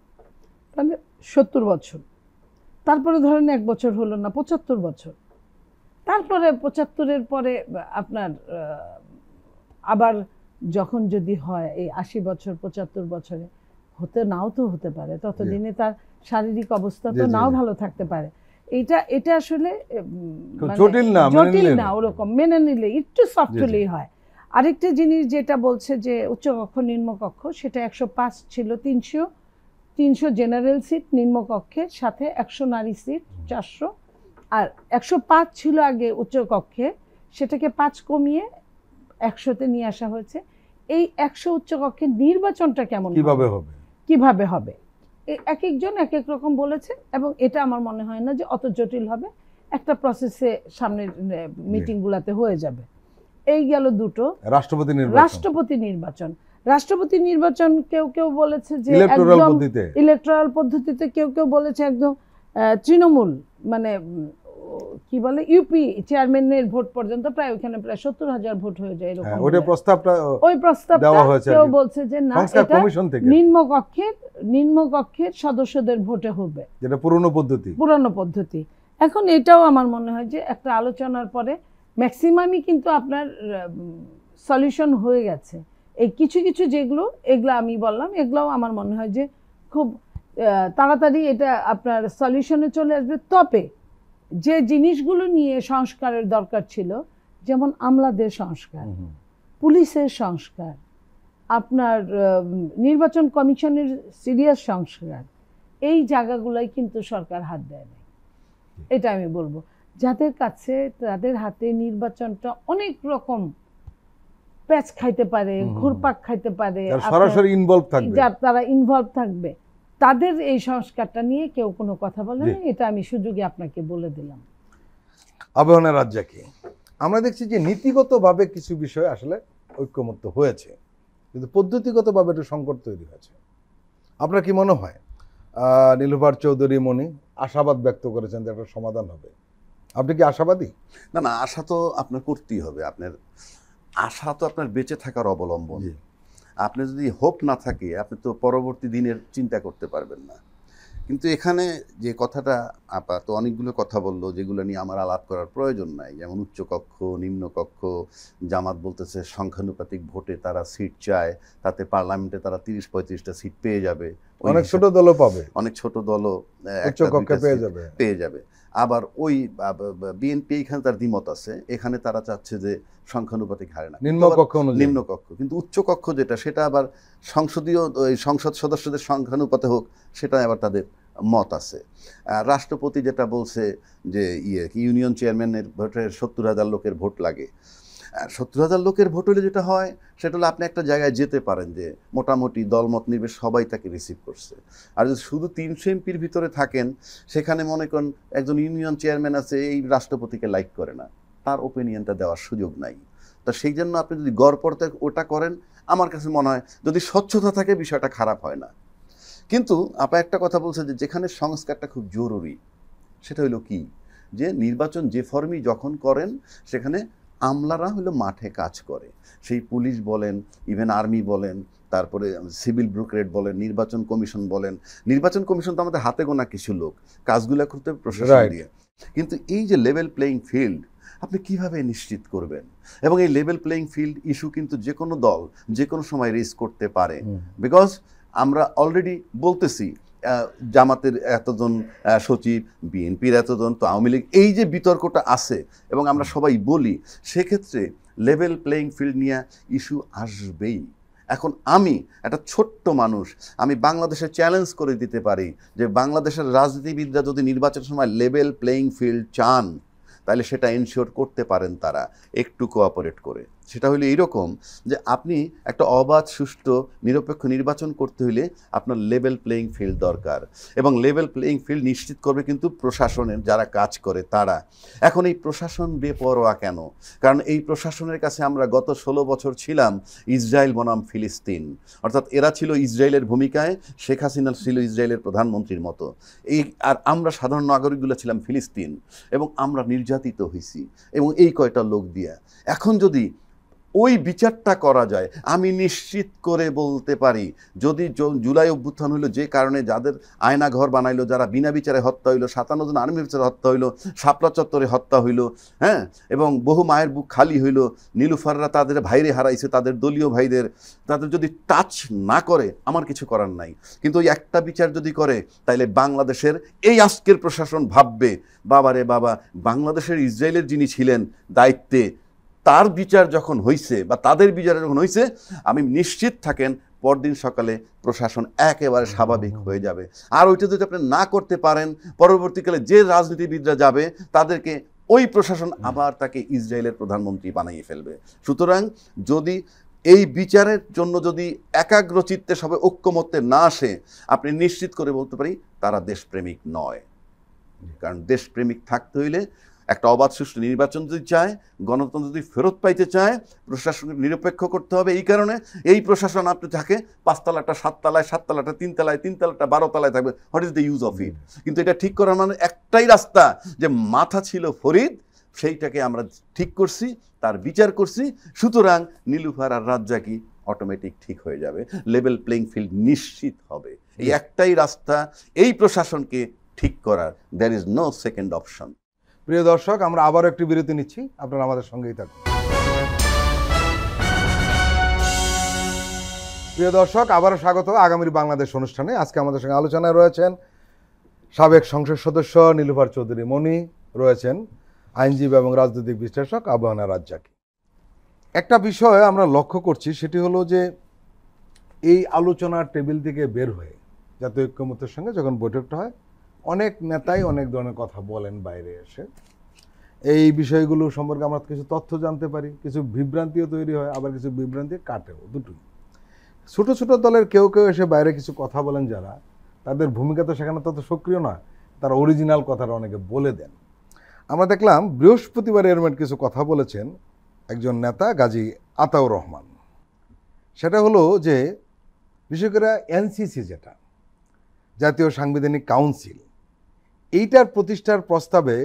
তাহলে 70 বছর, তারপরে ধরেন 1 বছর হলো না, 75 বছর, তারপরে 75-এর পরে আপনার আবার যখন যদি হয় এই 80 বছর 75 বছরে নাও তো হতে পারে, ততদিনে তার শারীরিক অবস্থা তো নাও ভালো থাকতে পারে। এটা আসলে জটিল না, ওরকম মেনে নিলে একটু সফট হলেই হয়। আরেকটা জিনিস যেটা বলছে যে উচ্চকক্ষ নিম্নকক্ষ, সেটা 105 ছিল, 300 জেনারেল সিট নিম্নকক্ষের সাথে 100 নারী সিট 400, আর 105 ছিল আগে উচ্চকক্ষে, সেটাকে 5 কমিয়ে 100-তে নিয়ে আসা হয়েছে। এই 100 উচ্চকক্ষের নির্বাচনটা কিভাবে হবে এক একজন এক এক রকম বলেছে, এবং এটা আমার মনে হয় না যে অত জটিল হবে, একটা প্রসেসে সামনের মিটিংগুলোতে হয়ে যাবে। এই গেল দুটো। রাষ্ট্রপতি নির্বাচন কেউ কেউ বলেছে যে ইলেকটোরাল পদ্ধতিতে, কেউ কেউ বলেছে একদম তৃণমূল, মানে কি বলে ইউপি চেয়ারম্যানের ভোট পর্যন্ত, প্রায় ওখানে প্রায় 70,000 ভোট হয়ে যায় এরকম। ওই প্রস্তাবটা কেউ বলছে যে না, এটা নিম্নকক্ষের নিম্নকক্ষের সদস্যদের ভোটে হবে, যেটা পুরনো পদ্ধতি। পুরনো পদ্ধতি। এখন এটাও আমার মনে হয় যে একটা আলোচনার পরে ম্যাক্সিমামই কিন্তু আপনার সলিউশন হয়ে গেছে। এই কিছু কিছু যেগুলো, এগুলো আমি বললাম, এগুলোও আমার মনে হয় যে খুব তাড়াতাড়ি এটা আপনার সলিউশনে চলে আসবে। তবে যে জিনিসগুলো নিয়ে সংস্কারের দরকার ছিল, যেমন আমলাদের সংস্কার, পুলিশের সংস্কার, আপনার নির্বাচন কমিশনের সিরিয়াস সংস্কার, এই জায়গাগুলোই কিন্তু সরকার হাত দেয় না। এটা আমি বলবো, যাদের কাছে তাদের হাতে নির্বাচনটা অনেক রকম প্যাচ খাইতে পারে, ঘুরপাক খাইতে পারে, সরাসরি ইনভলভ থাকবে, তারা ইনভলভ থাকবে, তাদের এই সংস্কারটা নিয়ে কেউ কোনো কথা বলে না। এটা আমি সুযোগে আপনাকে বলে দিলাম। আবাহনের রাজ্জাকি, আমরা দেখছি যে নীতিগতভাবে কিছু বিষয় আসলে ঐক্যমত্য হয়েছে, কিন্তু পদ্ধতিগতভাবে একটু সংকট তৈরি হয়েছে। আপনার কি মনে হয় নীলুফার চৌধুরী মনি আশাবাদ ব্যক্ত করেছেন যে একটা সমাধান হবে? আপনি কি আশাবাদী? না না, আশা তো আপনার করতেই হবে। আপনার আশা তো আপনার বেঁচে থাকার অবলম্বন। আপনি যদি হোপ না থাকে, আপনি তো পরবর্তী দিনের চিন্তা করতে পারবেন না। কিন্তু এখানে যে কথাটা আপা তো অনেকগুলো কথা বললো, যেগুলো নিয়ে আমার আলাপ করার প্রয়োজন নাই, যেমন উচ্চকক্ষ, নিম্নকক্ষ। জামাত বলতেছে সংখ্যানুপাতিক ভোটে তারা সিট চায়, তাতে পার্লামেন্টে তারা 30-35টা সিট পেয়ে যাবে। অনেক ছোট দলও পাবে, অনেক ছোট দলও উচ্চকক্ষে পেয়ে যাবে। আবার ওই বিএনপি এখানে তার দ্বিমত আছে, এখানে তারা চাচ্ছে যে সংখ্যানুপাতিক হারে না, নিম্নকক্ষ। কিন্তু উচ্চকক্ষ যেটা, সেটা আবার সংসদীয় সংসদ সদস্যদের সংখ্যানুপাতে হোক, সেটা আবার তাদের মত আছে। রাষ্ট্রপতি যেটা বলছে যে ইউনিয়ন চেয়ারম্যানের ভোটের 70,000 লোকের ভোট লাগে। 70,000 লোকের ভোট হলে যেটা হয় সেটা হলো আপনি একটা জায়গায় যেতে পারেন যে মোটামুটি দলমত নির্বিশেষে সবাই তাকে রিসিভ করছে। আর যদি শুধু 300 এমপির ভিতরে থাকেন, সেখানে মনে করেন একজন ইউনিয়ন চেয়ারম্যান আছে, এই রাষ্ট্রপতিকে লাইক করে না, তার ওপিনিয়নটা দেওয়ার সুযোগ নাই। তা সেই জন্য আপনি যদি গড়পড়তে ওটা করেন, আমার কাছে মনে হয় যদি স্বচ্ছতা থাকে বিষয়টা খারাপ হয় না। কিন্তু আপা একটা কথা বলছে যে যেখানে সংস্কারটা খুব জরুরি, সেটা হলো কি, যে নির্বাচন যে ফর্মই যখন করেন, সেখানে আমলারা হলো মাঠে কাজ করে। সেই পুলিশ বলেন, ইভেন আর্মি বলেন, তারপরে সিভিল ব্রুকেরেট বলেন, নির্বাচন কমিশন বলেন। নির্বাচন কমিশন তো আমাদের হাতে গোনা কিছু লোক, কাজগুলো করতে প্রশাসন দিয়ে। কিন্তু এই যে লেভেল প্লেইং ফিল্ড, আপনি কিভাবে নিশ্চিত করবেন? এবং এই লেভেল প্লেইং ফিল্ড ইস্যু কিন্তু যে কোনো দল যে কোনো সময় রেজ করতে পারে। বিকজ আমরা অলরেডি বলতেছি জামাতের এতজন সচিব, বিএনপির এতজন, তো আওয়ামী লীগ, এই যে বিতর্কটা আছে এবং আমরা সবাই বলি, সেক্ষেত্রে লেভেল প্লেইং ফিল্ড নিয়ে ইস্যু আসবেই। এখন আমি একটা ছোট্ট মানুষ, আমি বাংলাদেশে চ্যালেঞ্জ করে দিতে পারি যে বাংলাদেশের রাজনীতিবিদরা যদি নির্বাচনের সময় লেভেল প্লেইং ফিল্ড চান, তাহলে সেটা এনশিওর করতে পারেন তারা একটু কোঅপারেট করে। সেটা হলো এইরকম যে আপনি একটা অবাধ, সুষ্ঠু, নিরপেক্ষ নির্বাচন করতে হলে আপনার লেভেল প্লেইং ফিল্ড দরকার। এবং লেভেল প্লেইং ফিল্ড নিশ্চিত করবে কিন্তু প্রশাসনের যারা কাজ করে তারা। এখন এই প্রশাসন বেপরোয়া কেন? কারণ এই প্রশাসনের কাছে আমরা গত 16 বছর ছিলাম ইসরায়েল বনাম ফিলিস্তিন, অর্থাৎ এরা ছিল ইসরায়েলের ভূমিকায়, শেখ হাসিনা ছিল ইসরায়েলের প্রধানমন্ত্রীর মতো, আর আমরা সাধারণ নাগরিকগুলো ছিলাম ফিলিস্তিন, এবং আমরা নির্যাতিত হয়েছি এবং এই কয়টা লোক দিয়া। এখন যদি ওই বিচারটা করা যায়, আমি নিশ্চিত করে বলতে পারি, যদি জুলাই অভ্যুত্থান হইলো যে কারণে যাদের আয়না ঘর বানাইলো, যারা বিনা বিচারে হত্যা হইলো, 57 জন আর্মি অফিসার হত্যা হইলো, শাপলা চত্বরে হত্যা হইলো, হ্যাঁ, এবং বহু মায়ের বুক খালি হইলো, নীলুফাররা তাদের ভাইরে হারাইছে, তাদের দলীয় ভাইদের, তাদের যদি টাচ না করে আমার কিছু করার নাই। কিন্তু ওই একটা বিচার যদি করে, তাইলে বাংলাদেশের এই আজকের প্রশাসন ভাববে, বাবারে বাবা, বাংলাদেশের ইসরায়েলের যিনি ছিলেন দায়িত্বে, তার বিচার যখন হয়েছে বা তাদের বিচার যখন হয়েছে, আমি নিশ্চিত থাকেন পরদিন সকালে প্রশাসন একেবারে স্বাভাবিক হয়ে যাবে। আর ওইটা যদি আপনি না করতে পারেন, পরবর্তীকালে যে রাজনীতিবিদরা যাবে তাদেরকে ওই প্রশাসন আবার তাকে ইসরায়েলের প্রধানমন্ত্রী বানিয়ে ফেলবে। সুতরাং যদি এই বিচারের জন্য যদি একাগ্রচিত্তে সবাই ঐক্যমত্যে না আসে, আপনি নিশ্চিত করে বলতে পারি তারা দেশপ্রেমিক নয়। কারণ দেশপ্রেমিক থাকতে হইলে একটা অবাধ সুষ্ঠু নির্বাচন যদি চায়, গণতন্ত্র যদি ফেরত পাইতে চায়, প্রশাসনকে নিরপেক্ষ করতে হবে। এই কারণে এই প্রশাসন আপনি থাকে 5 তলাটা 7 তলায়, 7 তলাটা 3 তলায়, 3 তলাটা 12 তলায় থাকবে। What is the use of it? কিন্তু এটা ঠিক করার মানে একটাই রাস্তা, যে মাথা ছিল ফরিদ, সেইটাকে আমরা ঠিক করছি, তার বিচার করছি। সুতরাং নীলুফার আর রাজ্জাকি অটোমেটিক ঠিক হয়ে যাবে, লেভেল প্লেইং ফিল্ড নিশ্চিত হবে। এই একটাই রাস্তা এই প্রশাসনকে ঠিক করার, there is no second option. প্রিয় দর্শক, আমরা আবারও একটি বিরতি নিচ্ছি, আপনারা আমাদের সঙ্গেই থাকুন। প্রিয় দর্শক, আবারও স্বাগত আগামীর বাংলাদেশ অনুষ্ঠানে। আজকে আমাদের সঙ্গে আলোচনায় রয়েছেন সাবেক সংসদ সদস্য নীলুফার চৌধুরী মনি, রয়েছেন আইনজীবী এবং রাজনৈতিক বিশ্লেষক আবু হানা রাজ্জাকী। একটা বিষয় আমরা লক্ষ্য করছি, সেটি হলো যে এই আলোচনার টেবিল থেকে বের হয়ে জাতীয় ঐক্যমত্যের সঙ্গে যখন বৈঠকটা হয়, অনেক নেতাই অনেক ধরনের কথা বলেন বাইরে এসে। এই বিষয়গুলো সম্পর্কে আমরা কিছু তথ্য জানতে পারি, কিছু বিভ্রান্তিও তৈরি হয়, আবার কিছু বিভ্রান্তি কাটেও, দুটোই। ছোট ছোট দলের কেউ কেউ এসে বাইরে কিছু কথা বলেন, যারা তাদের ভূমিকা তো সেখানে তত সক্রিয় নয়, তারা অরিজিনাল কথাটা অনেকে বলে দেন। আমরা দেখলাম বৃহস্পতিবার এরমেট কিছু কথা বলেছেন একজন নেতা গাজী আতাউর রহমান। সেটা হলো যে বিশেষ করে এনসিসি, যেটা জাতীয় সাংবিধানিক কাউন্সিল, এইটার প্রতিষ্ঠার প্রস্তাবে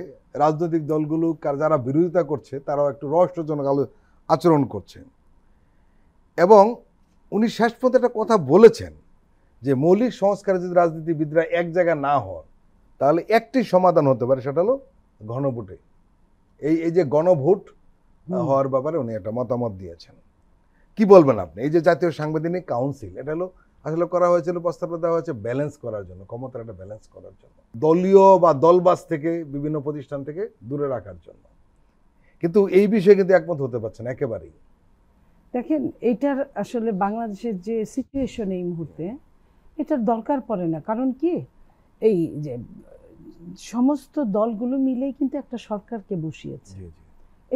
রাজনৈতিক দলগুলো যারা বিরোধিতা করছে তারাও একটু রহস্যজনক আচরণ করছে। এবং উনি শেষ পর্যন্ত একটা কথা বলেছেন যে মৌলিক সংস্কারে যদি রাজনীতিবিদরা এক জায়গায় না হন, তাহলে একটি সমাধান হতে পারে, সেটা হলো গণভোটে। এই যে গণভোট হওয়ার ব্যাপারে উনি একটা মতামত দিয়েছেন। কি বলবেন আপনি? এই যে জাতীয় সাংবিধানিক কাউন্সিল, এটা হলো আসলে করা হয়েছিল, প্রস্তাবটা দেওয়া হয়েছে ব্যালেন্স করার জন্য, ক্ষমতার একটা ব্যালেন্স করার জন্য, দলীয় বা দলবাজ থেকে বিভিন্ন প্রতিষ্ঠান থেকে দূরে রাখার জন্য। কিন্তু এই বিষয়ে কিন্তু একমত হতে পারছেন একেবারেই। দেখেন, এটার আসলে বাংলাদেশের যে সিচুয়েশন এই মুহূর্তে, এটার দরকার পড়ে না। কারণ কি, এই যে সমস্ত দলগুলো মিলেই কিন্তু একটা সরকারকে বসিয়েছে।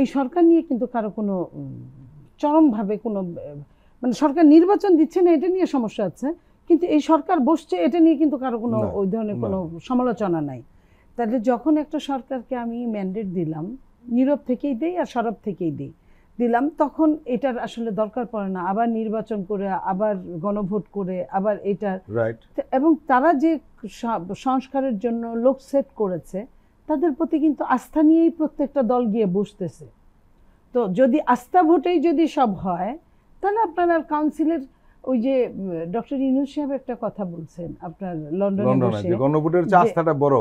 এই সরকার নিয়ে কিন্তু কারো কোনো চরমভাবে কোনো মানে সরকার নির্বাচন দিচ্ছে না, এটা নিয়ে সমস্যা আছে, কিন্তু এই সরকার বসছে এটা নিয়ে কিন্তু কারো কোনো ওই ধরনের কোনো সমালোচনা নাই। তাহলে যখন একটা সরকারকে আমি ম্যান্ডেট দিলাম, নীরব থেকেই দেই আর সরব থেকেই দিলাম, তখন এটার আসলে দরকার পড়ে না আবার নির্বাচন করে, আবার গণভোট করে, আবার এটা। এবং তারা যে সংস্কারের জন্য লোক সেট করেছে, তাদের প্রতি কিন্তু আস্থা নিয়েই প্রত্যেকটা দল গিয়ে বসতেছে। তো যদি আস্থা ভোটেই যদি সব হয়, তাহলে আপনার আর কাউন্সিলের ওই যে ডক্টর ইউনূস সাহেব একটা কথা বলছেন আপনার লন্ডনে বসে, গণভোটের যে আস্থাটা বড়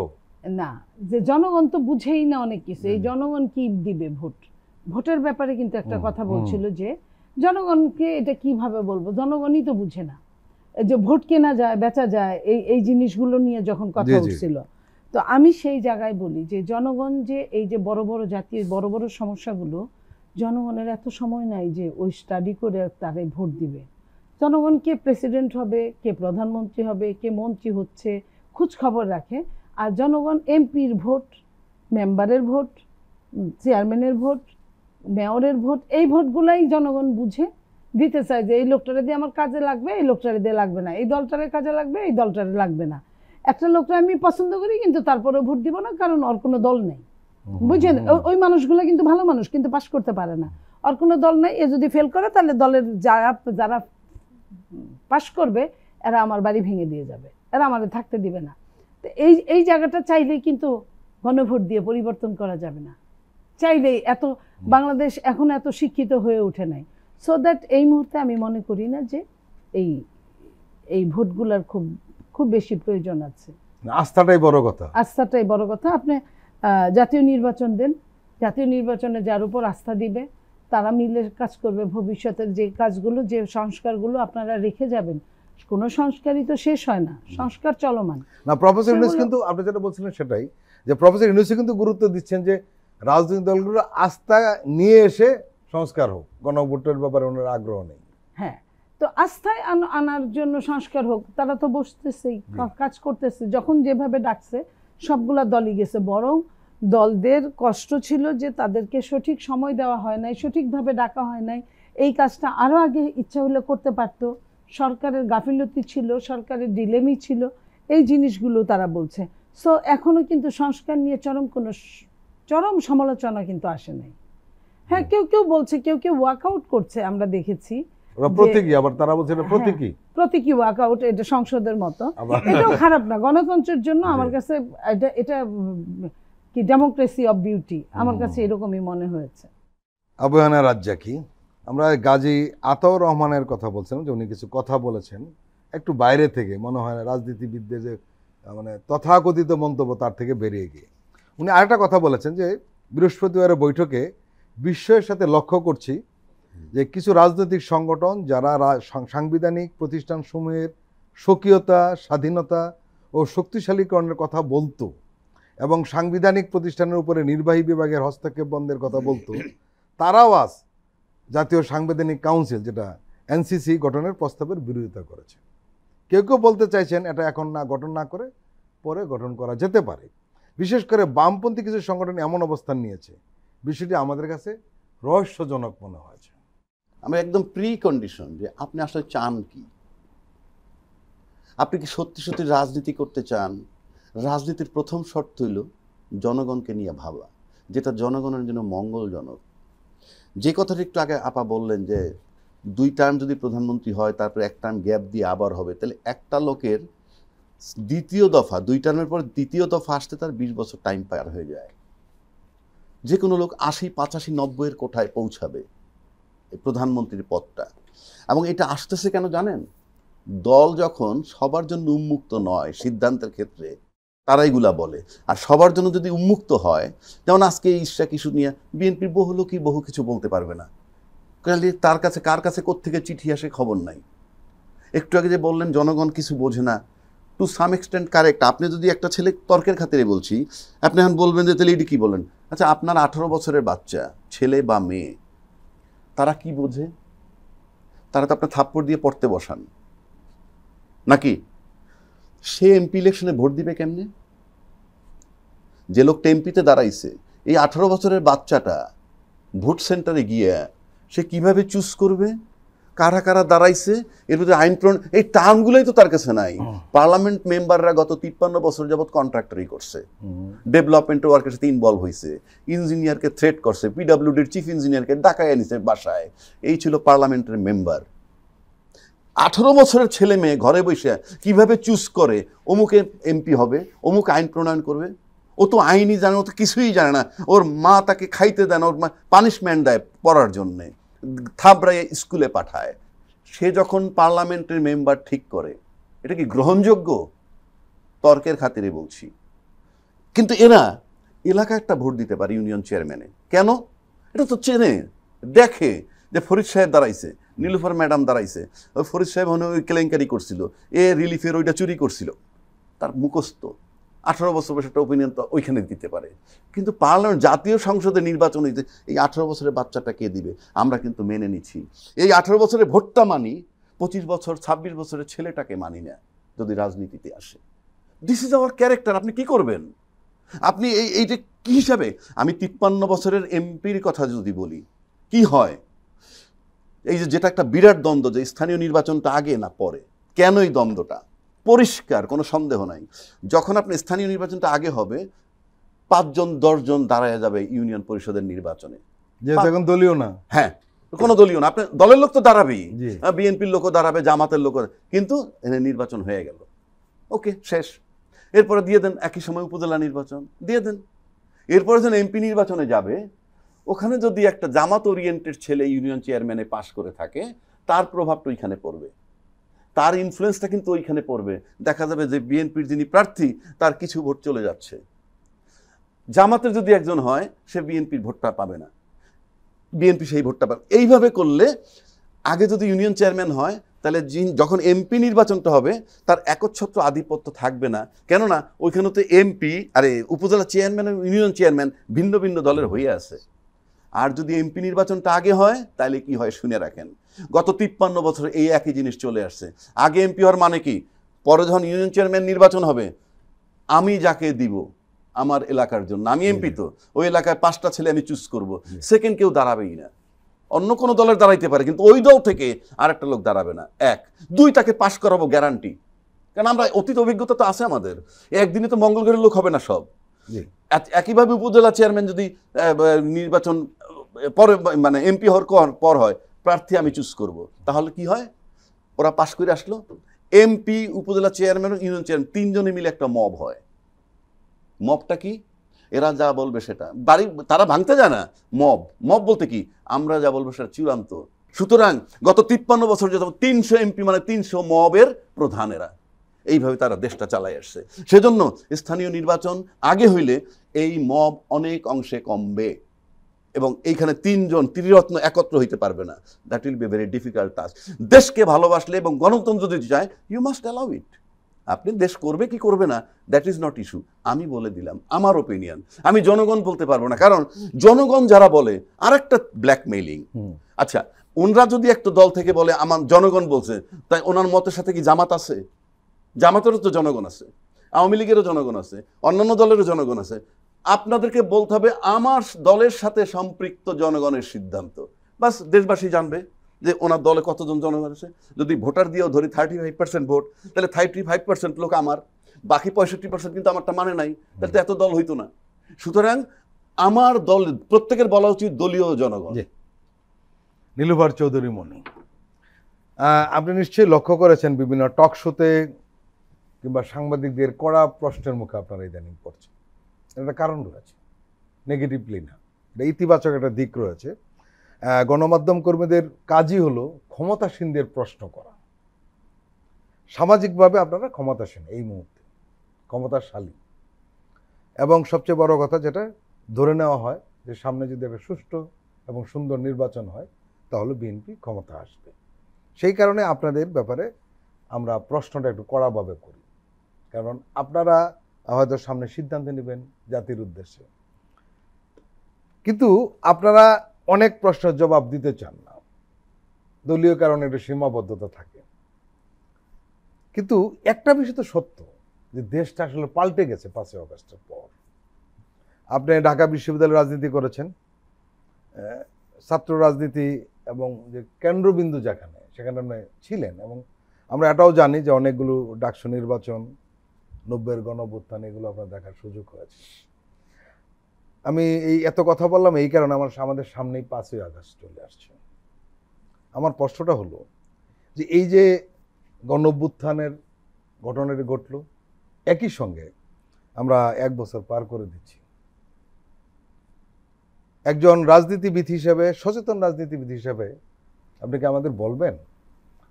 না, যে জনগণ তো বুঝেই না অনেক কিছু, এই জনগণ কি দিবে ভোটের ব্যাপারে কিন্তু একটা কথা বলছিল যে জনগণকে এটা কিভাবে বলবো, জনগণই তো বুঝে না যে ভোট কেনা যায় বেচা যায়, এই জিনিসগুলো নিয়ে যখন কথা উঠছিল। তো আমি সেই জায়গায় বলি যে জনগণ যে এই যে বড় বড় জাতীয় বড় বড় সমস্যাগুলো, জনগণের এত সময় নাই যে ওই স্টাডি করে তারাই ভোট দিবে। জনগণ কে প্রেসিডেন্ট হবে, কে প্রধানমন্ত্রী হবে, কে মন্ত্রী হচ্ছে, খোঁজ খবর রাখে। আর জনগণ এমপির ভোট, মেম্বারের ভোট, চেয়ারম্যানের ভোট, মেয়রের ভোট, এই ভোটগুলাই জনগণ বুঝে দিতে চায় যে এই লোকটারে দিয়ে আমার কাজে লাগবে, এই লোকটারে দিয়ে লাগবে না, এই দলটারে কাজে লাগবে, এই দলটারে লাগবে না। একটা লোকটা আমি পছন্দ করি কিন্তু তারপরেও ভোট দিব না, কারণ ওর কোনো দল নেই। বুঝছেন, ওই মানুষগুলো কিন্তু ভালো মানুষ, কিন্তু পাস করতে পারে না, ওর কোনো দল নেই। এ যদি ফেল করে, তাহলে দলের যারা পাস করবে এরা আমার বাড়ি ভেঙে দিয়ে যাবে, এরা আমাদের থাকতে দিবে না। তো এই জায়গাটা চাইলেই কিন্তু গণভোট দিয়ে পরিবর্তন করা যাবে না, চাইলেই। এত বাংলাদেশ এখন এত শিক্ষিত হয়ে ওঠে নাই, সো দ্যাট এই মুহূর্তে আমি মনে করি না যে এই ভোটগুলোর খুব বেশি প্রয়োজন আছে। আস্থাটাই বড় কথা, আস্থাটাই বড় কথা। আপনি জাতীয় নির্বাচন দেন, জাতীয় নির্বাচনে যার উপর আস্থা দিবে তারা মিলে কাজ করবে। ভবিষ্যতের যে কাজগুলো, যে সংস্কারগুলো আপনারা রেখে যাবেন, কোনো সংস্কারই তো শেষ হয় না, সংস্কার চলমান। না, প্রফেসর ইউনূস কিন্তু আপনি যেটা বলছিলেন সেটাই, যে প্রফেসর ইউনূস কিন্তু গুরুত্ব দিচ্ছেন যে রাজনৈতিক দলগুলো আস্থা নিয়ে এসে সংস্কার হোক, গণভোটের ব্যাপারে ওনার আগ্রহ নেই। হ্যাঁ, তো আস্থায় আনার জন্য সংস্কার হোক, তারা তো বসতেছেই, কাজ করতেছে। যখন যেভাবে ডাকছে সবগুলা দলই গেছে, বরং দলদের কষ্ট ছিল যে তাদেরকে সঠিক সময় দেওয়া হয় নাই, সঠিকভাবে ডাকা হয় নাই। এই কাজটা আরও আগে ইচ্ছা হলে করতে পারতো, সরকারের গাফিলতি ছিল, সরকারের ডিলেমি ছিল, এই জিনিসগুলো তারা বলছে। সো এখনো কিন্তু সংস্কার নিয়ে চরম সমালোচনা কিন্তু আসে নাই। হ্যাঁ, কেউ কেউ বলছে, কেউ ওয়ার্কআউট করছে, আমরা দেখেছি। প্রতীকী, আবার তারা বলছে এটা প্রতীকী ওয়ার্কআউট, এটা সংসদের মতো, এটাও খারাপ না গণতন্ত্রের জন্য। আমার কাছে এটা কি ডেমোক্রেসি অফ বিউটি, আমার কাছে এরকমই মনে হয়েছে। আবু হানা রাজ্জাকী, আমরা গাজী আতাউর রহমানের কথা বলছিলাম যে উনি কিছু কথা বলেছেন একটু বাইরে থেকে মনে হয় না রাজনীতিবিদদের যে মানে তথাকথিত মন্তব্য তার থেকে বেরিয়ে গিয়ে উনি আরেকটা কথা বলেছেন যে বৃহস্পতিবারের বৈঠকে বিস্ময়ের সাথে লক্ষ্য করছি যে কিছু রাজনৈতিক সংগঠন যারা সাংবিধানিক প্রতিষ্ঠানসমূহের স্বকীয়তা, স্বাধীনতা ও শক্তিশালীকরণের কথা বলতো এবং সাংবিধানিক প্রতিষ্ঠানের উপরে নির্বাহী বিভাগের হস্তক্ষেপ বন্ধের কথা বলতো, তারাও আজ জাতীয় সাংবিধানিক কাউন্সিল যেটা এনসিসি গঠনের প্রস্তাবের বিরোধিতা করেছে। কেউ কেউ বলতে চাইছেন এটা এখন না গঠন না করে পরে গঠন করা যেতে পারে। বিশেষ করে বামপন্থী কিছু সংগঠন এমন অবস্থান নিয়েছে, বিষয়টি আমাদের কাছে রহস্যজনক মনে হয়েছে। আমরা একদম প্রি কন্ডিশন যে আপনি আসলে চান কি, আপনি কি সত্যি সত্যি রাজনীতি করতে চান? রাজনীতির প্রথম শর্ত হইল জনগণকে নিয়ে ভাবা, যেটা জনগণের জন্য মঙ্গলজনক। যে কথাটা একটু আগে আপা বললেন যে 2 টার্ম যদি প্রধানমন্ত্রী হয় তারপর 1 টার্ম গ্যাপ দিয়ে আবার হবে, তাহলে একটা লোকের দ্বিতীয় দফা 2 টার্মের পর দ্বিতীয় দফা আসতে তার 20 বছর টাইম পার হয়ে যায়। যে কোনো লোক 80, 85, 90-এর কোঠায় পৌঁছাবে এই প্রধানমন্ত্রীর পদটা। এবং এটা আসতেছে কেন জানেন? দল যখন সবার জন্য উন্মুক্ত নয় সিদ্ধান্তের ক্ষেত্রে, তারা এগুলা বলে। আর সবার জন্য যদি উন্মুক্ত হয়, যেমন আজকে ইশরাক ইস্যু নিয়ে বিএনপির বহু লোকই বহু কিছু বলতে পারবে না, তার কাছে কার কাছে কোত্থেকে চিঠি আসে খবর নাই। একটু আগে যে বললেন জনগণ কিছু বোঝে না, টু সাম এক্সটেন্ট কারেক্ট। আপনি যদি একটা ছেলে তর্কের খাতিরে বলছি, আপনি এখন বলবেন যে তাহলে এটি কী বলেন? আচ্ছা, আপনার 18 বছরের বাচ্চা ছেলে বা মেয়ে, তারা কি বোঝে? তারা তো আপনার থাপ্পড় দিয়ে পড়তে বসান নাকি? সে এমপি ইলেকশনে ভোট দিবে কেমনে? যে লোকটা এমপিতে দাঁড়াইছে, এই 18 বছরের বাচ্চাটা ভোট সেন্টারে গিয়ে সে কিভাবে চুজ করবে কারা কারা দাঁড়াইছে? এর ভিতরে আইন প্রণয়ন, এই টার্মগুলোই তো তার কাছে নাই। পার্লামেন্ট মেম্বাররা গত 53 বছর যাবৎ কন্ট্রাক্টরই করছে, ডেভেলপমেন্ট ওয়ার্কের সাথে ইনভলভ হয়েছে, ইঞ্জিনিয়ারকে থ্রেট করছে, পিডাব্লিউডির চিফ ইঞ্জিনিয়ারকে ডাকায় আনিছে বাসায়। এই ছিল পার্লামেন্টের মেম্বার। 18 বছরের ছেলে মেয়ে ঘরে বসে কিভাবে চুজ করে অমুকে এমপি হবে, অমুক আইন প্রণয়ন করবে? ও তো আইনই জানে, ও তো কিছুই জানে না। ওর মা তাকে খাইতে দেয় না, ওর মা পানিশমেন্ট দেয় পড়ার জন্যে, থাবড়াইয়ে স্কুলে পাঠায়। সে যখন পার্লামেন্টের মেম্বার ঠিক করে, এটা কি গ্রহণযোগ্য? তর্কের খাতিরে বলছি। কিন্তু এরা এলাকায় একটা ভোট দিতে পারে ইউনিয়ন চেয়ারম্যানে, কেন? এটা তো চেনে, দেখে যে ফরিদ সাহেব দাঁড়াইছে, নীলুফার ম্যাডাম দাঁড়াইছে, ওই ফরিদ সাহেব মনে ওই কেলেঙ্কারি করছিল, এ রিলিফের ওইটা চুরি করছিল, তার মুখস্থ 18 বছর বয়সে একটা ওপিনিয়ন তো ওইখানে দিতে পারে। কিন্তু পার্লামেন্ট, জাতীয় সংসদের নির্বাচন হইতে এই 18 বছরের বাচ্চাটা কে দিবে? আমরা কিন্তু মেনে নিচ্ছি। এই 18 বছরের ভোটটা মানি, 25 বছর 26 বছরের ছেলেটাকে মানি না যদি রাজনীতিতে আসে। This is our character. আপনি কি করবেন? আপনি এইটা কি হিসাবে? আমি 53 বছরের এমপির কথা যদি বলি, কি হয়? এই যেটা একটা বিরাট দ্বন্দ্ব, যে স্থানীয় নির্বাচনটা আগে না পরে, কেন এই দ্বন্দ্বটা? পরিষ্কার, কোনো সন্দেহ নাই। যখন আপনি স্থানীয় নির্বাচনটা আগে হবে, 5 জন 10 জন দাঁড়ায় যাবে ইউনিয়ন পরিষদের নির্বাচনে, যেহেতু এখন দলীয় না। হ্যাঁ, কোনো দলীয় না, আপনি দলের লোক তো দাঁড়াবেই, বিএনপির লোকও দাঁড়াবে, জামাতের লোক, কিন্তু এনে নির্বাচন হয়ে গেল, ওকে শেষ। এরপরে দিয়ে দেন একই সময় উপজেলা নির্বাচন দিয়ে দেন। এরপরে যেন এমপি নির্বাচনে যাবে, ওখানে যদি একটা জামাত ওরিয়েন্টেড ছেলে ইউনিয়ন চেয়ারম্যানে পাশ করে থাকে, তার প্রভাবটা ওইখানে পড়বে, তার ইনফ্লুয়েন্সটা কিন্তু ওইখানে পড়বে। দেখা যাবে যে বিএনপির যিনি প্রার্থী তার কিছু ভোট চলে যাচ্ছে। জামাতের যদি একজন হয়, সে বিএনপির ভোটটা পাবে না, বিএনপি সেই ভোটটা পাবে। এইভাবে করলে আগে যদি ইউনিয়ন চেয়ারম্যান হয়, তাহলে যখন এমপি নির্বাচনটা হবে তার একচ্ছত্র আধিপত্য থাকবে না। কেননা ওইখানে তো এমপি আরে উপজেলা চেয়ারম্যান এবং ইউনিয়ন চেয়ারম্যান ভিন্ন ভিন্ন দলের হয়ে আছে। আর যদি এমপি নির্বাচনটা আগে হয়, তাহলে কি হয় শুনে রাখেন। গত 53 বছরে এই একই জিনিস চলে আসছে। আগে এমপি হওয়ার মানে কি, পরে যখন ইউনিয়ন চেয়ারম্যান নির্বাচন হবে, আমি যাকে দিব আমার এলাকার জন্য, আমি এমপি তো ওই এলাকায় 5টা ছেলে আমি চুজ করব, সেকেন্ড কেউ দাঁড়াবেই না। অন্য কোনো দলের দাঁড়াইতে পারে, কিন্তু ওই দল থেকে আরেকটা লোক দাঁড়াবে না। 1 2 তাকে পাশ করাবো গ্যারান্টি। কারণ আমরা অতীত অভিজ্ঞতা তো আছে আমাদের, একদিনে তো মঙ্গলগড়ের লোক হবে না সব। একইভাবে উপজেলা চেয়ারম্যান যদি নির্বাচন পরে মানে এমপি হওয়ার পর হয়, প্রার্থী আমি চুজ করব, তাহলে কি হয়? ওরা পাশ করে আসলো, এমপি, উপজেলা চেয়ারম্যান, ইউনিয়ন চেয়ারম্যান 3 জনে মিলে একটা মব হয়। মবটা কি? এরা যা বলবে সেটা, বাড়ি তারা ভাঙতে যায় না। মব বলতে কি, আমরা যা বলবো সেটা চূড়ান্ত, সুতরাং গত 53 বছর যত 300 এমপি মানে 300 মবের প্রধানেরা এইভাবে তারা দেশটা চালায় আসছে। সেজন্য স্থানীয় নির্বাচন আগে হইলে এই মব অনেক অংশে কমবে এবং এইখানে 3 জন ত্রিরত্ন একত্র হইতে পারবে না। That will be very difficult task. দেশকে ভালোবাসলে এবং গণতন্ত্র যদি চায়, ইউ মাস্ট অ্যালাউ ইট। আপনি দেশ করবে কি করবে না, দ্যাট ইজ নট ইস্যু। আমি বলে দিলাম আমার ওপিনিয়ন, আমি জনগণ বলতে পারবো না, কারণ জনগণ যারা বলে আর একটা ব্ল্যাকমেইলিং। আচ্ছা, ওনরা যদি একটা দল থেকে বলে আমার জনগণ বলছে, তাই ওনার মতের সাথে কি জামাত আছে? জামাতেরও তো জনগণ আছে, আওয়ামী লীগেরও জনগণ আছে, অন্যান্য দলেরও জনগণ আছে। আপনাদেরকে বলতে হবে আমার দলের সাথে সম্পৃক্ত জনগণের সিদ্ধান্ত। বাস দেশবাসী জানবে যে ওনার দলে কতজন জনগণ আছে। যদি ভোটার দিয়েও ধরি 35% ভোট, তাহলে 35% লোক আমার, বাকি 65% কিন্তু আমারটা মানে নাই, তাহলে তো এত দল হইতো না। সুতরাং আমার দল, প্রত্যেকের বলা উচিত দলীয় জনগণ। নীলুফার চৌধুরী মনি, আপনি নিশ্চয়ই লক্ষ্য করেছেন বিভিন্ন টক শোতে কিংবা সাংবাদিকদের কড়া প্রশ্নের মুখে আপনারা ইদানিং পড়ছেন। একটা কারণ রয়েছে, নেগেটিভলি না, এটা ইতিবাচক একটা দিক রয়েছে। গণমাধ্যম কর্মীদের কাজই হলো ক্ষমতাসীনদের প্রশ্ন করা। সামাজিকভাবে আপনারা ক্ষমতাসীন, এই মুহূর্তে ক্ষমতাশালী, এবং সবচেয়ে বড় কথা যেটা ধরে নেওয়া হয় যে সামনে যদি একটা সুষ্ঠু এবং সুন্দর নির্বাচন হয় তাহলে বিএনপি ক্ষমতা আসবে। সেই কারণে আপনাদের ব্যাপারে আমরা প্রশ্নটা একটু কড়াভাবে করি, কারণ আপনারা হয়তো সামনে সিদ্ধান্ত নেবেন জাতির উদ্দেশ্যে, কিন্তু আপনারা অনেক প্রশ্নের জবাব দিতে চান না, দলীয় কারণে একটা সীমাবদ্ধতা থাকে। কিন্তু একটা বিষয় তো সত্য যে দেশটা আসলে পাল্টে গেছে 5ই আগস্টের পর। আপনি ঢাকা বিশ্ববিদ্যালয়ে রাজনীতি করেছেন, ছাত্র রাজনীতি এবং যে কেন্দ্রবিন্দু যেখানে, সেখানে আপনি ছিলেন, এবং আমরা এটাও জানি যে অনেকগুলো ডাকসু নির্বাচন, 90-এর গণঅভ্যুত্থান, এগুলো আপনার দেখার সুযোগ হয়েছে। আমি এই এত কথা বললাম এই কারণে আমাদের সামনেই 5ই আগস্ট চলে আসছে। আমার প্রশ্নটা হলো যে এই যে গণঅভ্যুত্থানের ঘটনাটি ঘটল, একই সঙ্গে আমরা 1 বছর পার করে দিচ্ছি। একজন রাজনীতিবিদ হিসেবে, সচেতন রাজনীতিবিদ হিসেবে আপনি কি আমাদের বলবেন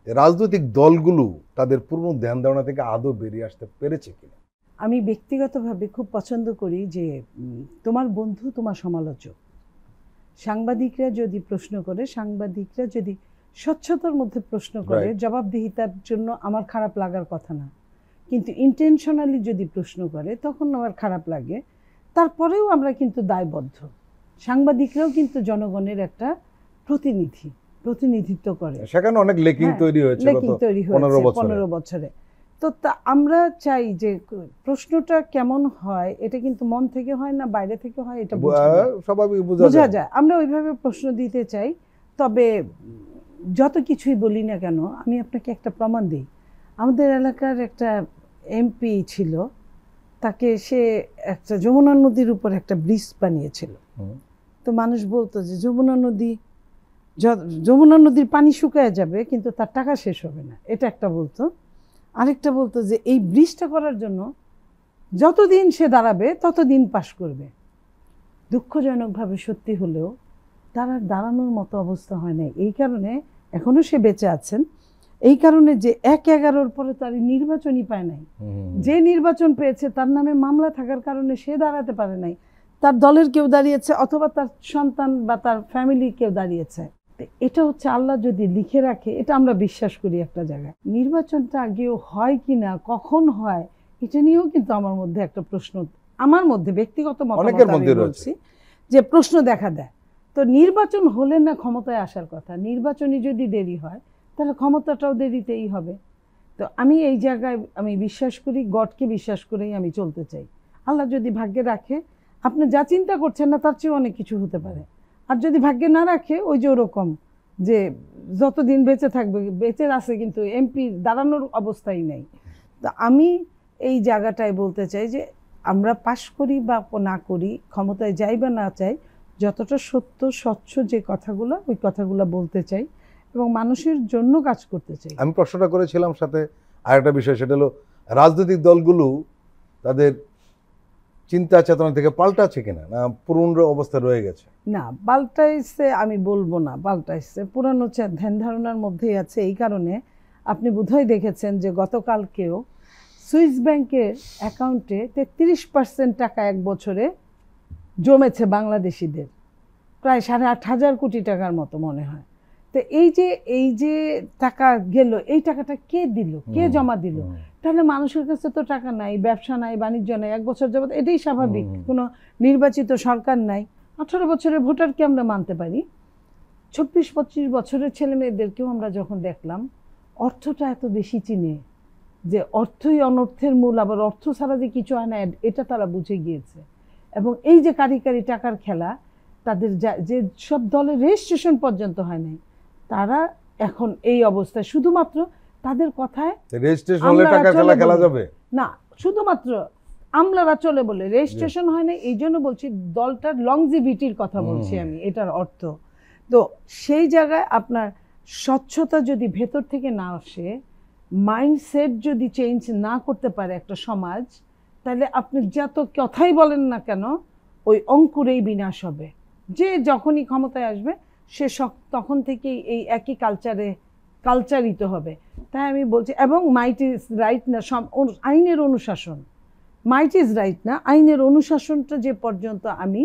রাজনৈতিক দলগুলো তাদের পূর্ণ ধ্যান ধারণা থেকে আদৌ বেরিয়ে আসতে পেরেছে কিনা? আমি ব্যক্তিগতভাবে খুব পছন্দ করি যে তোমার বন্ধু তোমার সমালোচক। সাংবাদিকরা যদি প্রশ্ন করে, সাংবাদিকরা যদি স্বচ্ছতার মধ্যে প্রশ্ন করে, জবাবদিহিতার জন্য আমার খারাপ লাগার কথা না, কিন্তু ইন্টেনশনালি যদি প্রশ্ন করে তখন আমার খারাপ লাগে। তারপরেও আমরা কিন্তু দায়বদ্ধ। সাংবাদিকরাও কিন্তু জনগণের একটা প্রতিনিধিত্ব করে। সেখানে অনেক লেকিং তৈরি হয়েছে গত 15 বছরে। তো আমরা চাই যে প্রশ্নটা কেমন হয়, এটা কিন্তু মন থেকে হয় না, বাইরে থেকে হয়, এটা স্বাভাবিক বোঝা যায়। আমরা ওইভাবে প্রশ্ন দিতে চাই। তবে যত কিছুই বলি না কেন, আমি আপনাকে একটা প্রমাণ দিই। আমাদের এলাকার একটা এমপি ছিল, তাকে সে একটা যমুনা নদীর উপর একটা ব্রিজ বানিয়েছিল। তো মানুষ বলতো যে যমুনা নদীর পানি শুকায় যাবে কিন্তু তার টাকা শেষ হবে না, এটা একটা বলতো। আরেকটা বলতো যে এই ব্রিজটা করার জন্য যতদিন সে দাঁড়াবে ততদিন পাশ করবে। দুঃখজনকভাবে সত্যি হলেও তার আর দাঁড়ানোর মতো অবস্থা হয় না। এই কারণে এখনো সে বেঁচে আছেন, এই কারণে যে 1/11 পরে তার নির্বাচনই পায় নাই। যে নির্বাচন পেয়েছে তার নামে মামলা থাকার কারণে সে দাঁড়াতে পারে নাই। তার দলের কেউ দাঁড়িয়েছে, অথবা তার সন্তান বা তার ফ্যামিলি কেউ দাঁড়িয়েছে। এটা হচ্ছে আল্লাহ যদি লিখে রাখে, এটা আমরা বিশ্বাস করি একটা জায়গায়। নির্বাচনটা আগেও হয় কি না, কখন হয়, এটা নিয়েও কিন্তু আমার মধ্যে একটা প্রশ্ন, আমার মধ্যে ব্যক্তিগত মতামত বলছি, যে প্রশ্ন দেখা দেয়। তো নির্বাচন হলে না ক্ষমতায় আসার কথা, নির্বাচনই যদি দেরি হয় তাহলে ক্ষমতাটাও দেরিতেই হবে। তো আমি এই জায়গায় আমি বিশ্বাস করি, গডকে বিশ্বাস করেই আমি চলতে চাই। আল্লাহ যদি ভাগ্যে রাখে, আপনি যা চিন্তা করছেন না তার চেয়ে অনেক কিছু হতে পারে। আর যদি ভাগ্যে না রাখে, ওই যে ওরকম যে যতদিন বেঁচে থাকবে, বেঁচে আছে কিন্তু এমপি দাঁড়ানোর অবস্থাই নেই। তো আমি এই জায়গাটায় বলতে চাই যে আমরা পাশ করি বা না করি, ক্ষমতায় যাই বা না চাই, যতটা সত্য স্বচ্ছ যে কথাগুলো, ওই কথাগুলো বলতে চাই এবং মানুষের জন্য কাজ করতে চাই। আমি প্রশ্নটা করেছিলাম সাথে আরেকটা বিষয়, সেটা হলো রাজনৈতিক দলগুলো তাদের চিন্তা চেতনা থেকে পাল্টাছে কিনা, না পুরনো অবস্থা রয়ে গেছে? না, পাল্টাইছে আমি বলবো না, পাল্টাইছে পুরানো ধ্যান ধারণার মধ্যেই আছে। এই কারণে আপনি বোধহয় দেখেছেন যে গতকালকেও সুইস ব্যাংকের অ্যাকাউন্টে 33% টাকা এক বছরে জমেছে বাংলাদেশিদের, প্রায় 8,500 কোটি টাকার মতো মনে হয়। তো এই যে টাকা গেল, এই টাকাটা কে দিল, কে জমা দিল? তাহলে মানুষের কাছে তো টাকা নাই, ব্যবসা নাই, বাণিজ্য নাই, 1 বছর যাবত এটাই স্বাভাবিক। কোনো নির্বাচিত সরকার নাই, 18 বছরের ভোটারকে আমরা মানতে পারি। 24-25 বছরের ছেলে মেয়েদেরকেও আমরা যখন দেখলাম অর্থটা এত বেশি চিনে, যে অর্থই অনর্থের মূল, আবার অর্থ ছাড়া যে কিছু হয় না, এটা তারা বুঝে গিয়েছে। এবং এই যে কারি টাকার খেলা, তাদের যে সব দলের রেজিস্ট্রেশন পর্যন্ত হয় নাই, তারা এখন এই অবস্থায় শুধুমাত্র তাদের কথায় রেজিস্ট্রেশন হলে টাকা খেলা যাবে না, শুধুমাত্র আমলারা চলে বলে রেজিস্ট্রেশন হয় না। এই জন্য বলছি দলটার লংজিভিটির কথা বলছি আমি, এটার অর্থ। তো সেই জায়গায় আপনার স্বচ্ছতা যদি ভেতর থেকে না আসে, মাইন্ডসেট যদি চেঞ্জ না করতে পারে একটা সমাজ, তাহলে আপনি যত কথাই বলেন না কেন ওই অঙ্কুরেই বিনাশ হবে। যে যখনই ক্ষমতায় আসবে সে তখন থেকেই এই একই কালচারিত হবে। তাই আমি বলছি, এবং মাইট ইজ রাইট না, আইনের অনুশাসন, মাইট ইজ রাইট না, আইনের অনুশাসনটা যে পর্যন্ত আমি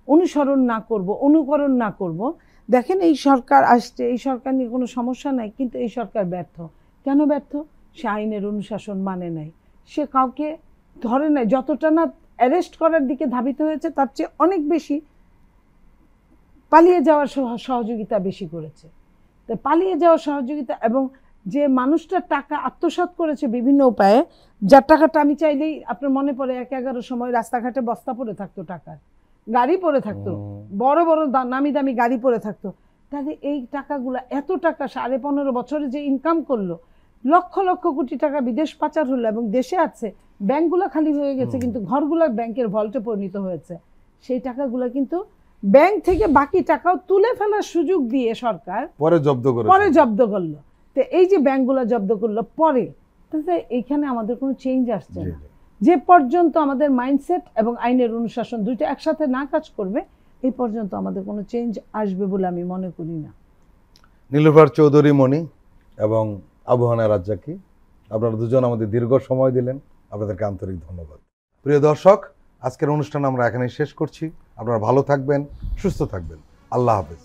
অনুসরণ না করব, অনুকরণ না করব। দেখেন এই সরকার আসছে, এই সরকার নিয়ে কোনো সমস্যা নাই, কিন্তু এই সরকার ব্যর্থ। কেন ব্যর্থ? সে আইনের অনুশাসন মানে নাই, সে কাউকে ধরে নাই, যতটা না অ্যারেস্ট করার দিকে ধাবিত হয়েছে তার চেয়ে অনেক বেশি পালিয়ে যাওয়ার সহযোগিতা বেশি করেছে। তো পালিয়ে যাওয়ার সহযোগিতা, এবং যে মানুষটা টাকা আত্মসাৎ করেছে বিভিন্ন উপায়ে, যার টাকাটা আমি চাইলেই, আপনার মনে পড়ে 1-11 সময় রাস্তাঘাটে বস্তা পড়ে থাকতো, টাকার গাড়ি পড়ে থাকতো, বড় বড় নামি দামি গাড়ি পড়ে থাকতো। তাহলে এই টাকাগুলো, এত টাকা 15.5 বছরে যে ইনকাম করলো, লক্ষ লক্ষ কোটি টাকা বিদেশ পাচার হলো, এবং দেশে আছে, ব্যাংকগুলো খালি হয়ে গেছে, কিন্তু ঘরগুলো ব্যাংকের ভল্টে পরিণত হয়েছে। সেই টাকাগুলো কিন্তু ব্যাংক থেকে বাকি টাকাও তুলে ফেলার সুযোগ দিয়ে সরকার পরে জব্দ করলো। তো এই যে ব্যাংকগুলো জব্দ করলো পরে, তাহলে এইখানে আমাদের কোনো চেঞ্জ আসছে না। যে পর্যন্ত আমাদের মাইন্ডসেট এবং আইনের অনুশাসন দুইটা একসাথে না কাজ করবে, এই পর্যন্ত আমাদের কোনো চেঞ্জ আসবে বলে আমি মনে করি না। নীলুফার চৌধুরী মণি এবং আবু হানা রাজ্জাকি, আপনারা দুজন আমাদের দীর্ঘ সময় দিলেন, আপনাদেরকে আন্তরিক ধন্যবাদ। প্রিয় দর্শক, আজকের অনুষ্ঠান আমরা এখানেই শেষ করছি। আপনারা ভালো থাকবেন, সুস্থ থাকবেন। আল্লাহ হাফেজ।